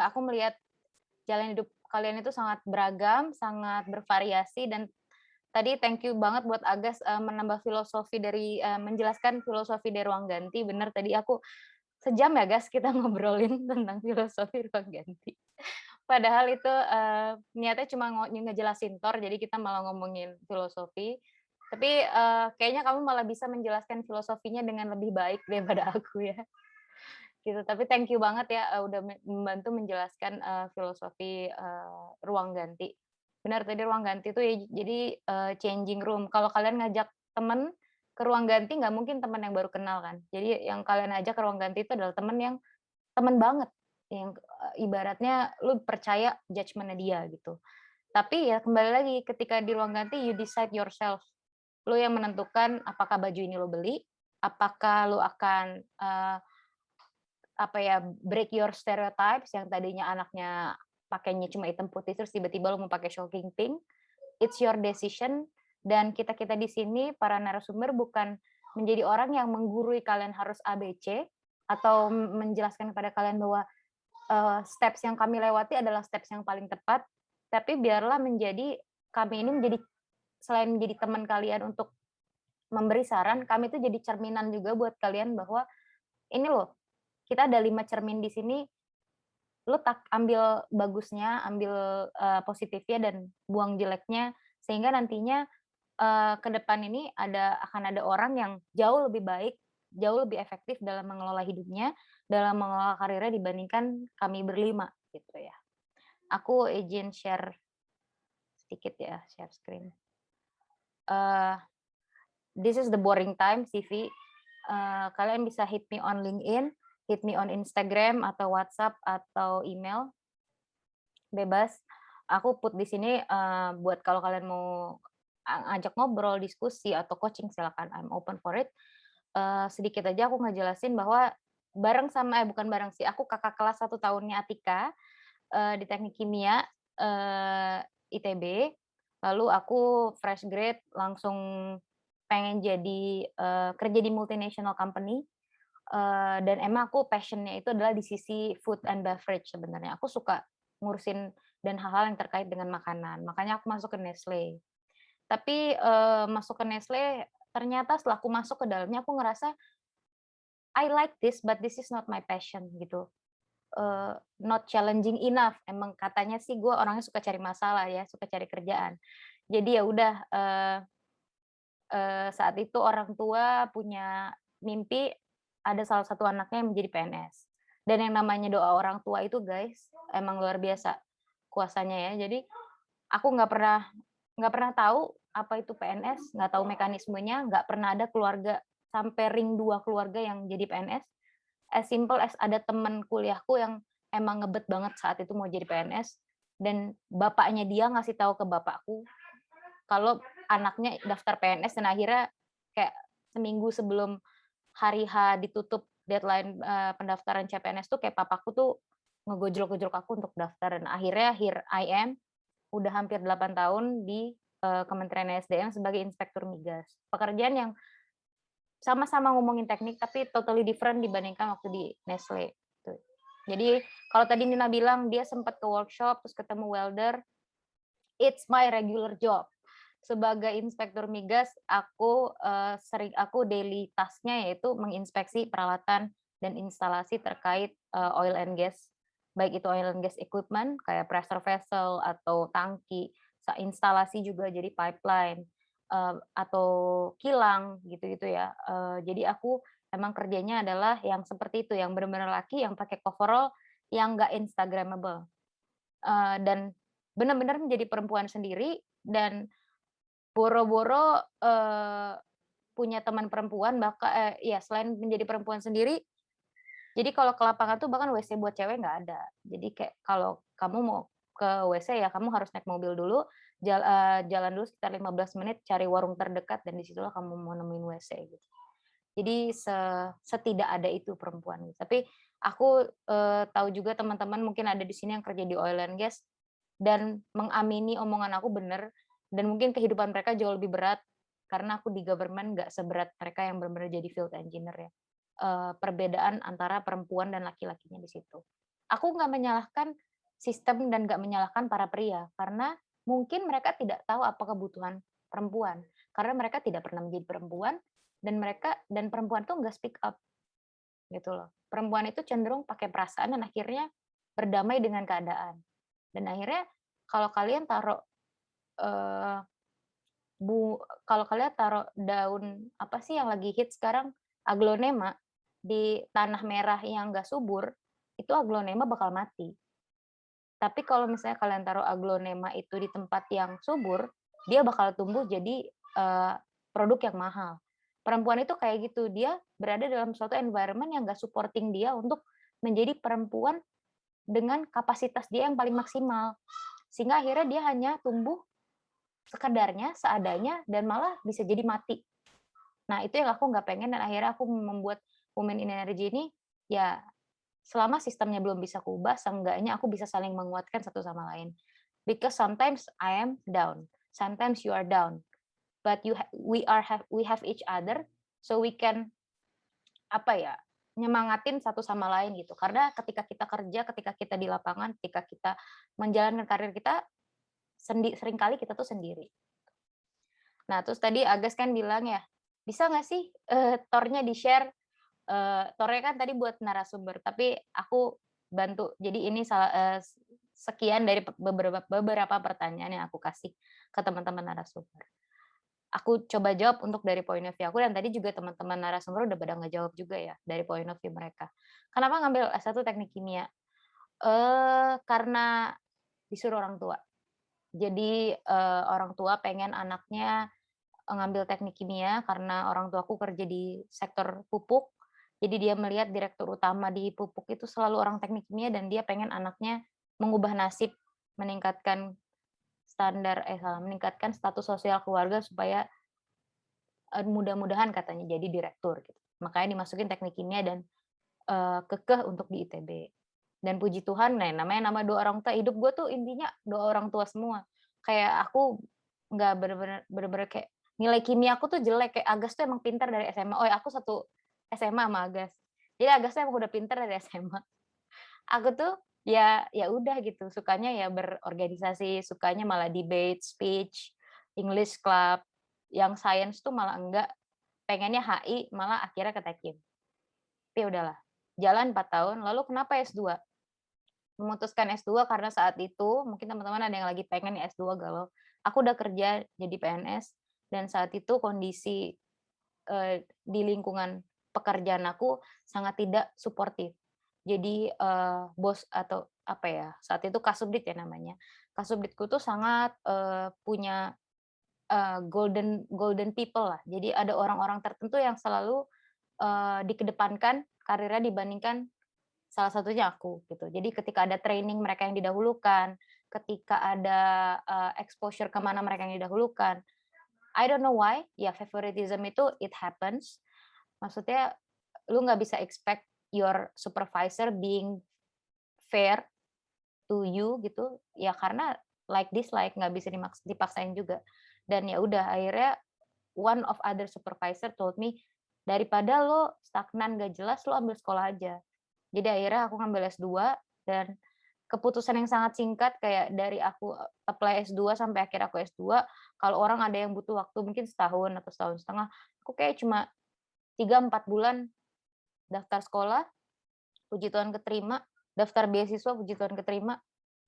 Aku melihat jalan hidup kalian itu sangat beragam, sangat bervariasi, dan tadi thank you banget buat Agas menambah filosofi dari menjelaskan filosofi dari ruang ganti. Bener, tadi aku sejam ya Gas kita ngobrolin tentang filosofi ruang ganti. Padahal itu niatnya cuma ngejelasin Thor, jadi kita malah ngomongin filosofi. Tapi kayaknya kamu malah bisa menjelaskan filosofinya dengan lebih baik daripada aku ya. Gitu. Tapi thank you banget ya udah membantu menjelaskan filosofi ruang ganti. Benar, tadi ruang ganti itu ya jadi changing room. Kalau kalian ngajak temen ke ruang ganti, nggak mungkin teman yang baru kenal kan. Jadi yang kalian ajak ke ruang ganti itu adalah teman yang teman banget, yang ibaratnya lu percaya judgement-nya dia gitu. Tapi ya kembali lagi, ketika di ruang ganti you decide yourself. Lu yang menentukan apakah baju ini lu beli, apakah lu akan break your stereotypes, yang tadinya anaknya pakainya cuma hitam putih terus tiba-tiba lu mau pakai shocking pink. It's your decision. Dan kita-kita di sini para narasumber bukan menjadi orang yang menggurui kalian harus ABC atau menjelaskan kepada kalian bahwa steps yang kami lewati adalah steps yang paling tepat, tapi biarlah kami ini menjadi, selain menjadi teman kalian untuk memberi saran, kami itu jadi cerminan juga buat kalian bahwa ini loh, kita ada 5 cermin di sini, lu ambil bagusnya, ambil positifnya dan buang jeleknya, sehingga nantinya ke depan ini akan ada orang yang jauh lebih baik, jauh lebih efektif dalam mengelola hidupnya, dalam mengelola karirnya dibandingkan kami berlima gitu ya. Aku izin share sedikit ya, share screen. This is the boring time CV. Kalian bisa hit me on LinkedIn, hit me on Instagram atau WhatsApp atau email, bebas. Aku put di sini buat kalau kalian mau ngajak ngobrol, diskusi atau coaching silakan, I'm open for it. Sedikit aja aku ngejelasin bahwa bukan bareng sih, aku kakak kelas 1 tahunnya Atika di Teknik Kimia ITB. Lalu aku fresh grade langsung pengen jadi kerja di multinational company. Dan emang aku passion-nya itu adalah di sisi food and beverage sebenarnya. Aku suka ngurusin dan hal-hal yang terkait dengan makanan. Makanya aku masuk ke Nestle. Tapi masuk ke Nestle, ternyata setelah aku masuk ke dalamnya, aku ngerasa I like this, but this is not my passion gitu. Not challenging enough. Emang katanya sih gue orangnya suka cari masalah ya, suka cari kerjaan. Jadi ya udah saat itu orang tua punya mimpi ada salah satu anaknya yang menjadi PNS. Dan yang namanya doa orang tua itu guys, emang luar biasa kuasanya ya. Jadi aku nggak pernah tahu apa itu PNS, nggak tahu mekanismenya, nggak pernah ada keluarga sampai ring 2 keluarga yang jadi PNS. As simple as ada teman kuliahku yang emang ngebet banget saat itu mau jadi PNS, dan bapaknya dia ngasih tahu ke bapakku kalau anaknya daftar PNS, dan akhirnya kayak seminggu sebelum hari H ditutup deadline pendaftaran CPNS tuh kayak papaku tuh ngegojlok-gojlok aku untuk daftar, dan akhirnya here I am udah hampir 8 tahun di Kementerian SDM sebagai inspektur migas. Pekerjaan yang sama-sama ngomongin teknik tapi totally different dibandingkan waktu di Nestle. Jadi kalau tadi Nina bilang dia sempat ke workshop terus ketemu welder, it's my regular job. Sebagai inspektur migas, aku daily task-nya yaitu menginspeksi peralatan dan instalasi terkait oil and gas, baik itu oil and gas equipment kayak pressure vessel atau tangki, instalasi juga jadi pipeline atau kilang gitu-gitu ya. Jadi aku emang kerjanya adalah yang seperti itu, yang benar-benar laki yang pakai coverall yang nggak instagramable, dan benar-benar menjadi perempuan sendiri dan boro-boro punya teman perempuan, ya selain menjadi perempuan sendiri, jadi kalau ke lapangan tuh bahkan WC buat cewek nggak ada. Jadi kayak kalau kamu mau ke WC ya kamu harus naik mobil dulu, jalan dulu sekitar 15 menit, cari warung terdekat, dan disitulah kamu mau nemuin WC gitu. Jadi setidak ada itu perempuan. Tapi aku tahu juga teman-teman mungkin ada di sini yang kerja di oil and gas dan mengamini omongan aku bener, dan mungkin kehidupan mereka jauh lebih berat karena aku di government nggak seberat mereka yang benar-benar jadi field engineer ya. Perbedaan antara perempuan dan laki-lakinya di situ. Aku nggak menyalahkan sistem dan nggak menyalahkan para pria karena mungkin mereka tidak tahu apa kebutuhan perempuan karena mereka tidak pernah menjadi perempuan, dan perempuan tuh nggak speak up gitu loh. Perempuan itu cenderung pakai perasaan dan akhirnya berdamai dengan keadaan. Dan akhirnya kalau kalian taruh daun apa sih yang lagi hit sekarang, aglonema, di tanah merah yang nggak subur, itu aglonema bakal mati. Tapi kalau misalnya kalian taruh aglonema itu di tempat yang subur, dia bakal tumbuh jadi produk yang mahal. Perempuan itu kayak gitu, dia berada dalam suatu environment yang nggak supporting dia untuk menjadi perempuan dengan kapasitas dia yang paling maksimal. Sehingga akhirnya dia hanya tumbuh sekadarnya, seadanya, dan malah bisa jadi mati. Nah, itu yang aku nggak pengen, dan akhirnya aku membuat Women in Energy ini, ya selama sistemnya belum bisa kuubah, seenggaknya aku bisa saling menguatkan satu sama lain. Because sometimes I am down, sometimes you are down, but we have each other, so we can nyemangatin satu sama lain gitu. Karena ketika kita kerja, ketika kita di lapangan, ketika kita menjalankan karir kita, seringkali kita tuh sendiri. Nah, terus tadi Agas kan bilang ya, bisa nggak sih tornya di-share? Tornya kan tadi buat narasumber, tapi aku bantu. Jadi ini sekian dari beberapa pertanyaan yang aku kasih ke teman-teman narasumber. Aku coba jawab untuk dari point of view aku, dan tadi juga teman-teman narasumber udah pada ngejawab juga ya dari point of view mereka. Kenapa ngambil S1 Teknik Kimia? Karena disuruh orang tua. Jadi orang tua pengen anaknya ngambil teknik kimia karena orang tuaku kerja di sektor pupuk. Jadi dia melihat direktur utama di pupuk itu selalu orang teknik kimia, dan dia pengen anaknya mengubah nasib meningkatkan meningkatkan status sosial keluarga supaya mudah-mudahan katanya jadi direktur gitu. Makanya dimasukin teknik kimia dan kekeh untuk di ITB. Dan puji Tuhan, namanya nama dua orang tua, hidup gue tuh intinya dua orang tua semua. Kayak aku nggak bener-bener kayak nilai kimia aku tuh jelek, kayak Agas tuh emang pintar dari SMA. Oh ya, aku satu SMA sama Agas. Jadi Agas tuh emang udah pintar dari SMA. Aku tuh ya udah gitu, sukanya ya berorganisasi, sukanya malah debate, speech, English club. Yang science tuh malah enggak, pengennya HI, malah akhirnya ke Tekim. Tapi udahlah, jalan 4 tahun, lalu kenapa S2? Memutuskan S2 karena saat itu, mungkin teman-teman ada yang lagi pengen ya S2 galau. Aku udah kerja jadi PNS, dan saat itu kondisi di lingkungan pekerjaan aku sangat tidak suportif. Jadi bos atau apa ya, saat itu Kasubdit ya namanya. Kasubditku tuh sangat punya golden people lah. Jadi ada orang-orang tertentu yang selalu dikedepankan karirnya dibandingkan salah satunya aku gitu. Jadi ketika ada training mereka yang didahulukan, ketika ada exposure kemana mereka yang didahulukan. I don't know why, ya favoritism itu it happens. Maksudnya lu nggak bisa expect your supervisor being fair to you gitu. Ya karena like dislike nggak bisa dipaksain juga. Dan ya udah akhirnya one of other supervisor told me daripada lo stagnan gak jelas lo ambil sekolah aja. Jadi akhirnya aku ngambil S2 dan keputusan yang sangat singkat kayak dari aku apply S2 sampai akhir aku S2, kalau orang ada yang butuh waktu mungkin setahun atau setahun setengah, aku kayak cuma 3-4 bulan daftar sekolah, puji Tuhan keterima, daftar beasiswa, puji Tuhan keterima,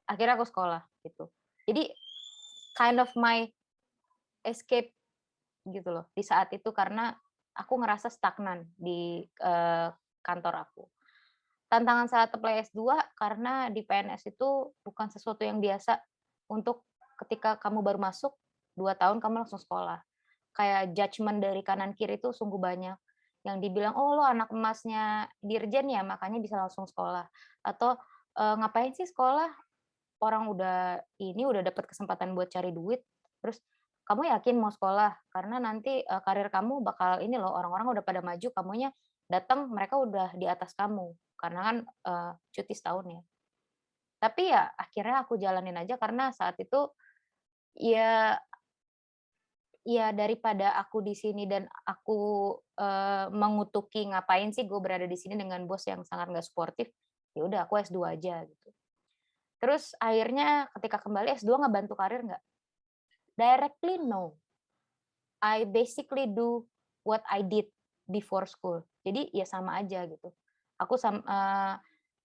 akhirnya aku sekolah gitu. Jadi kind of my escape gitu loh di saat itu karena aku ngerasa stagnan di kantor aku. Tantangan saat apply S2 karena di PNS itu bukan sesuatu yang biasa untuk ketika kamu baru masuk 2 tahun kamu langsung sekolah. Kayak judgement dari kanan kiri itu sungguh banyak. Yang dibilang, oh lo anak emasnya dirjen ya makanya bisa langsung sekolah. Atau ngapain sih sekolah? Orang udah dapat kesempatan buat cari duit. Terus kamu yakin mau sekolah? Karena nanti karir kamu bakal ini loh, orang-orang udah pada maju, kamunya datang mereka udah di atas kamu karena kan cuti setahun ya. Tapi ya akhirnya aku jalanin aja karena saat itu ya daripada aku di sini dan aku mengutuki ngapain sih gue berada di sini dengan bos yang sangat nggak suportif, ya udah aku S2 aja gitu. Terus akhirnya ketika kembali S2 ngebantu karir nggak? Directly no. I basically do what I did before school. Jadi ya sama aja gitu. Aku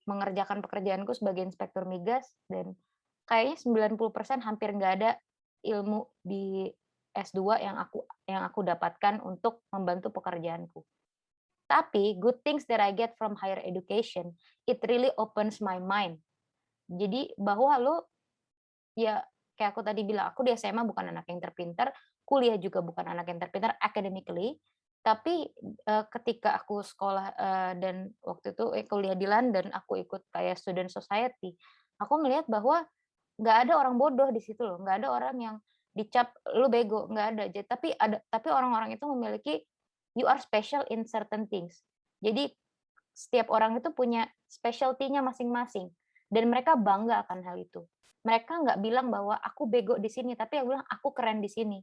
mengerjakan pekerjaanku sebagai inspektur migas dan kayaknya 90% hampir nggak ada ilmu di S2 yang aku dapatkan untuk membantu pekerjaanku. Tapi good things that I get from higher education, it really opens my mind. Jadi bahwa lo ya kayak aku tadi bilang, aku di SMA bukan anak yang terpintar, kuliah juga bukan anak yang terpintar academically, tapi ketika aku sekolah dan waktu itu kuliah di London, aku ikut kayak student society, aku melihat bahwa nggak ada orang bodoh di situ loh, nggak ada orang yang dicap lu bego, nggak ada. Tapi orang-orang itu memiliki you are special in certain things. Jadi setiap orang itu punya specialty-nya masing-masing dan mereka bangga akan hal itu. Mereka nggak bilang bahwa aku bego di sini, tapi yang bilang aku keren di sini.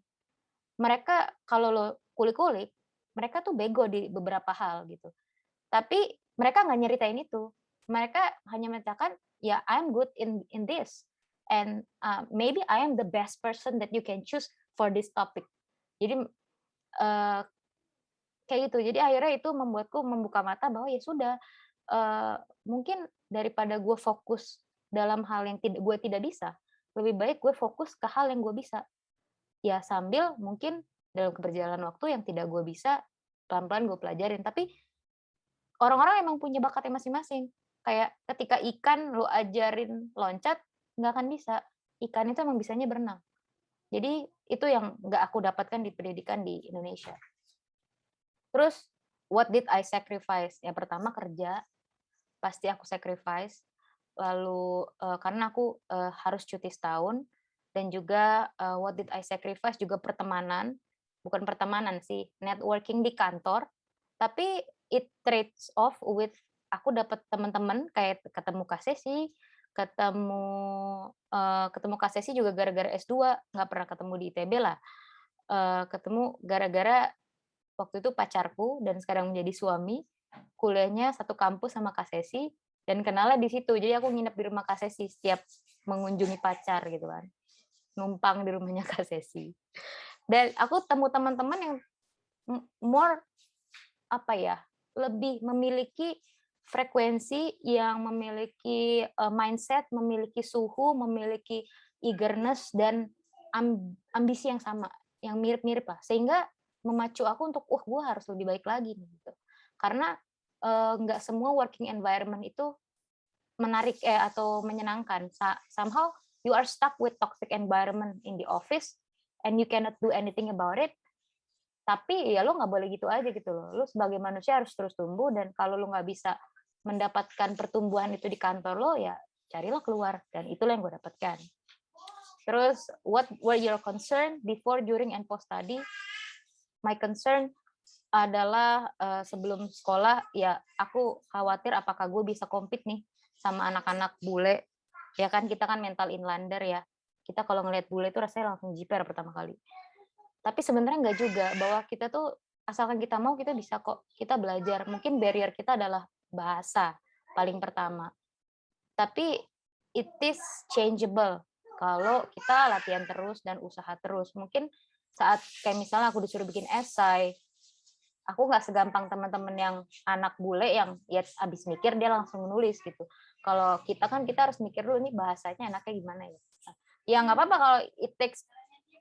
Mereka kalau lo kulik-kulik, mereka tuh bego di beberapa hal gitu. Tapi mereka nggak nyeritain itu. Mereka hanya menyatakan, ya I'm good in this. And maybe I am the best person that you can choose for this topic. Jadi kayak gitu. Jadi akhirnya itu membuatku membuka mata bahwa ya sudah, mungkin daripada gue fokus dalam hal yang gue tidak bisa, lebih baik gue fokus ke hal yang gue bisa. Ya sambil mungkin dalam keberjalanan waktu yang tidak gue bisa, pelan-pelan gue pelajarin. Tapi orang-orang emang punya bakatnya masing-masing. Kayak ketika ikan lo ajarin loncat, nggak akan bisa. Ikan itu emang bisanya berenang. Jadi itu yang nggak aku dapatkan di pendidikan di Indonesia. Terus, what did I sacrifice? Yang pertama kerja, pasti aku sacrifice. lalu karena aku harus cuti setahun, dan juga what did I sacrifice juga pertemanan, bukan pertemanan sih, networking di kantor, tapi it trades off with aku dapat teman-teman kayak ketemu KCC, ketemu KCC juga gara-gara S2, nggak pernah ketemu di ITB lah. Ketemu gara-gara waktu itu pacarku dan sekarang menjadi suami, kuliahnya satu kampus sama KCC, dan kenalnya di situ. Jadi aku nginep di rumah KCC setiap mengunjungi pacar gitu kan. Numpang di rumahnya KCC. Dan aku temu teman-teman yang more lebih memiliki frekuensi, yang memiliki mindset, memiliki suhu, memiliki eagerness dan ambisi yang sama, yang mirip-mirip lah, sehingga memacu aku untuk gue harus lebih baik lagi gitu. Karena nggak semua working environment itu menarik atau menyenangkan. Somehow you are stuck with toxic environment in the office and you cannot do anything about it. Tapi ya lo nggak boleh gitu aja gitu loh. Lo sebagai manusia harus terus tumbuh, dan kalau lo nggak bisa mendapatkan pertumbuhan itu di kantor lo, ya carilah keluar, dan itulah yang gue dapatkan. Terus what were your concern before, during, and post study? My concern adalah sebelum sekolah ya aku khawatir apakah gue bisa compete nih sama anak-anak bule. Ya kan kita kan mental inlander ya. Kita kalau ngelihat bule itu rasanya langsung jiper pertama kali. Tapi sebenarnya nggak juga, bahwa kita tuh asalkan kita mau kita bisa kok. Kita belajar. Mungkin barrier kita adalah bahasa paling pertama. Tapi it is changeable kalau kita latihan terus dan usaha terus. Mungkin saat kayak misalnya aku disuruh bikin esai, aku nggak segampang teman-teman yang anak bule yang ya abis mikir dia langsung nulis gitu. Kalau kita kan kita harus mikir dulu nih bahasanya enaknya gimana ya. Ya nggak apa-apa kalau it takes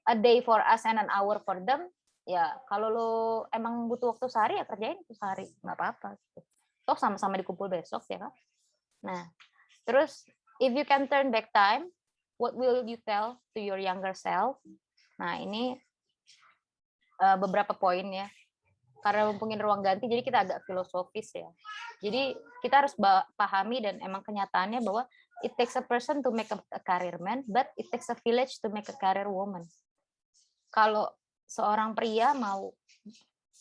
a day for us and an hour for them. Ya kalau lo emang butuh waktu sehari ya kerjain itu sehari, nggak apa-apa. Gitu. Toh sama-sama dikumpul besok ya kan. Nah terus if you can turn back time, what will you tell to your younger self? Nah ini beberapa poin ya. Karena mumpungin ruang ganti, jadi kita agak filosofis ya. Jadi kita harus pahami dan emang kenyataannya bahwa it takes a person to make a career man, but it takes a village to make a career woman. Kalau seorang pria mau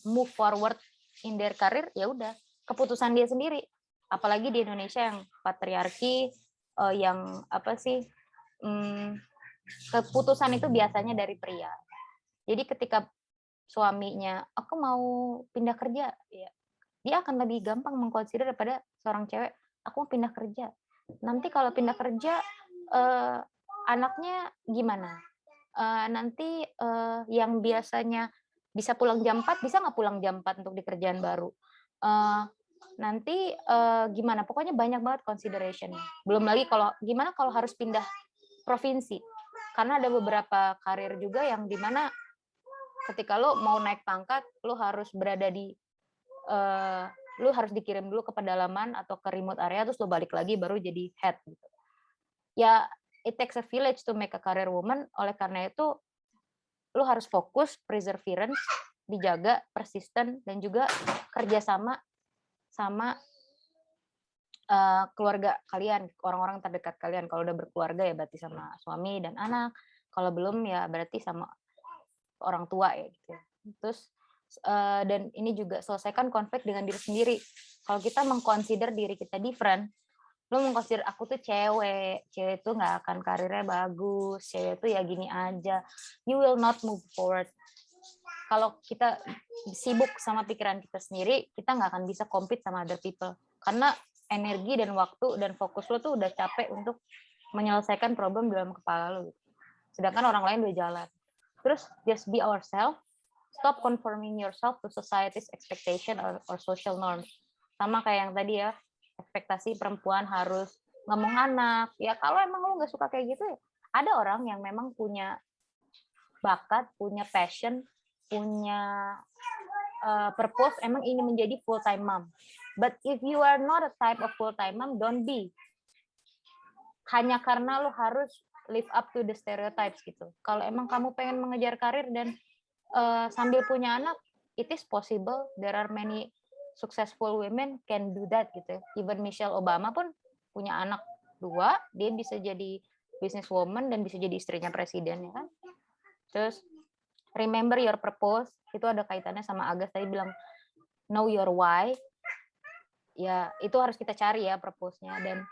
move forward in their career, ya udah keputusan dia sendiri. Apalagi di Indonesia yang patriarki, yang keputusan itu biasanya dari pria. Jadi ketika suaminya, aku mau pindah kerja, ya, dia akan lebih gampang mengconsider daripada seorang cewek, aku mau pindah kerja. Nanti kalau pindah kerja, anaknya gimana? Nanti yang biasanya bisa pulang jam 4, bisa nggak pulang jam 4 untuk di kerjaan baru? Nanti gimana? Pokoknya banyak banget consideration. Belum lagi gimana kalau harus pindah provinsi? Karena ada beberapa karir juga yang dimana ketika lo mau naik pangkat, lo harus berada lo harus dikirim dulu ke pedalaman atau ke remote area, terus lo balik lagi baru jadi head gitu. Ya, it takes a village to make a career woman. Oleh karena itu, lo harus fokus, perseverance, dijaga, persisten, dan juga kerjasama sama keluarga kalian, orang-orang terdekat kalian. Kalau udah berkeluarga ya berarti sama suami dan anak. Kalau belum ya berarti sama orang tua ya gitu. Terus dan ini juga selesaikan konflik dengan diri sendiri. Kalau kita mengconsider diri kita different, lo mengconsider aku tuh cewek itu nggak akan karirnya bagus, cewek itu ya gini aja, you will not move forward. Kalau kita sibuk sama pikiran kita sendiri, kita nggak akan bisa compete sama other people, karena energi dan waktu dan fokus lo tuh udah capek untuk menyelesaikan problem dalam kepala lo. Sedangkan orang lain udah jalan. Terus just be ourselves, stop conforming yourself to society's expectation or social norms. Sama kayak yang tadi ya, ekspektasi perempuan harus ngomong anak. Ya kalau emang lo nggak suka kayak gitu ya, ada orang yang memang punya bakat, punya passion, punya purpose, emang ingin menjadi full time mom. But if you are not a type of full time mom, don't be. Hanya karena lo harus live up to the stereotypes gitu. Kalau emang kamu pengen mengejar karir dan sambil punya anak, it is possible. There are many successful women can do that gitu. Even Michelle Obama pun punya anak 2, dia bisa jadi businesswoman dan bisa jadi istrinya presiden, ya kan. Terus remember your purpose, itu ada kaitannya sama Agas tadi bilang know your why. Ya, itu harus kita cari ya purpose-nya, dan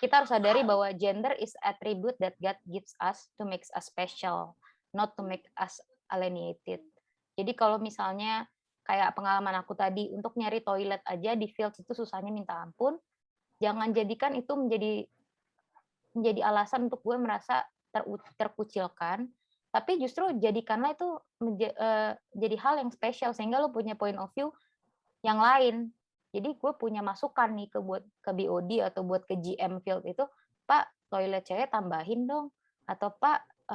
kita harus sadari bahwa gender is attribute that God gives us to make us special, not to make us alienated. Jadi kalau misalnya kayak pengalaman aku tadi, untuk nyari toilet aja di field itu susahnya minta ampun, jangan jadikan itu menjadi alasan untuk gue merasa terkucilkan, tapi justru jadikanlah itu jadi hal yang spesial sehingga lo punya point of view yang lain. Jadi gue punya masukan nih ke BOD atau buat ke GM field itu, Pak, toilet cewek tambahin dong, atau Pak,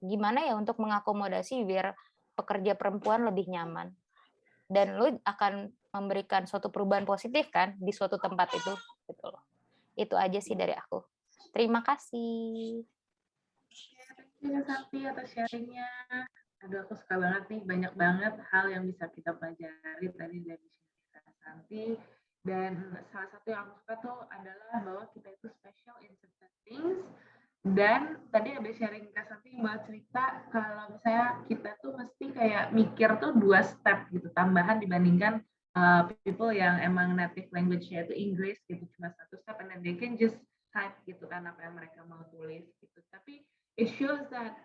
gimana ya untuk mengakomodasi biar pekerja perempuan lebih nyaman. Dan lo akan memberikan suatu perubahan positif kan di suatu tempat itu, gitu loh. Itu aja sih dari aku. Terima kasih. Terima kasih Sakti atas sharingnya. Aduh, aku suka banget nih, banyak banget hal yang bisa kita pelajari tadi dari sharing Santi. Dan salah satu yang aku suka tuh adalah bahwa kita itu special in certain things. Dan tadi ada sharing Kak Santi bahwa cerita kalau misalnya kita tuh mesti kayak mikir tuh 2 step gitu, tambahan dibandingkan people yang emang native language-nya itu English gitu, cuma 1 step and then they can just type gitu kan apa yang mereka mau tulis gitu. Tapi it shows that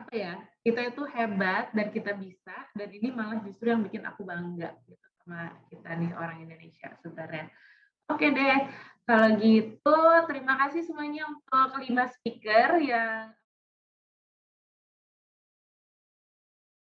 apa ya, kita itu hebat dan kita bisa, dan ini malah justru yang bikin aku bangga gitu sama kita nih orang Indonesia sebenarnya. Oke deh, kalau gitu terima kasih semuanya untuk 5 speaker yang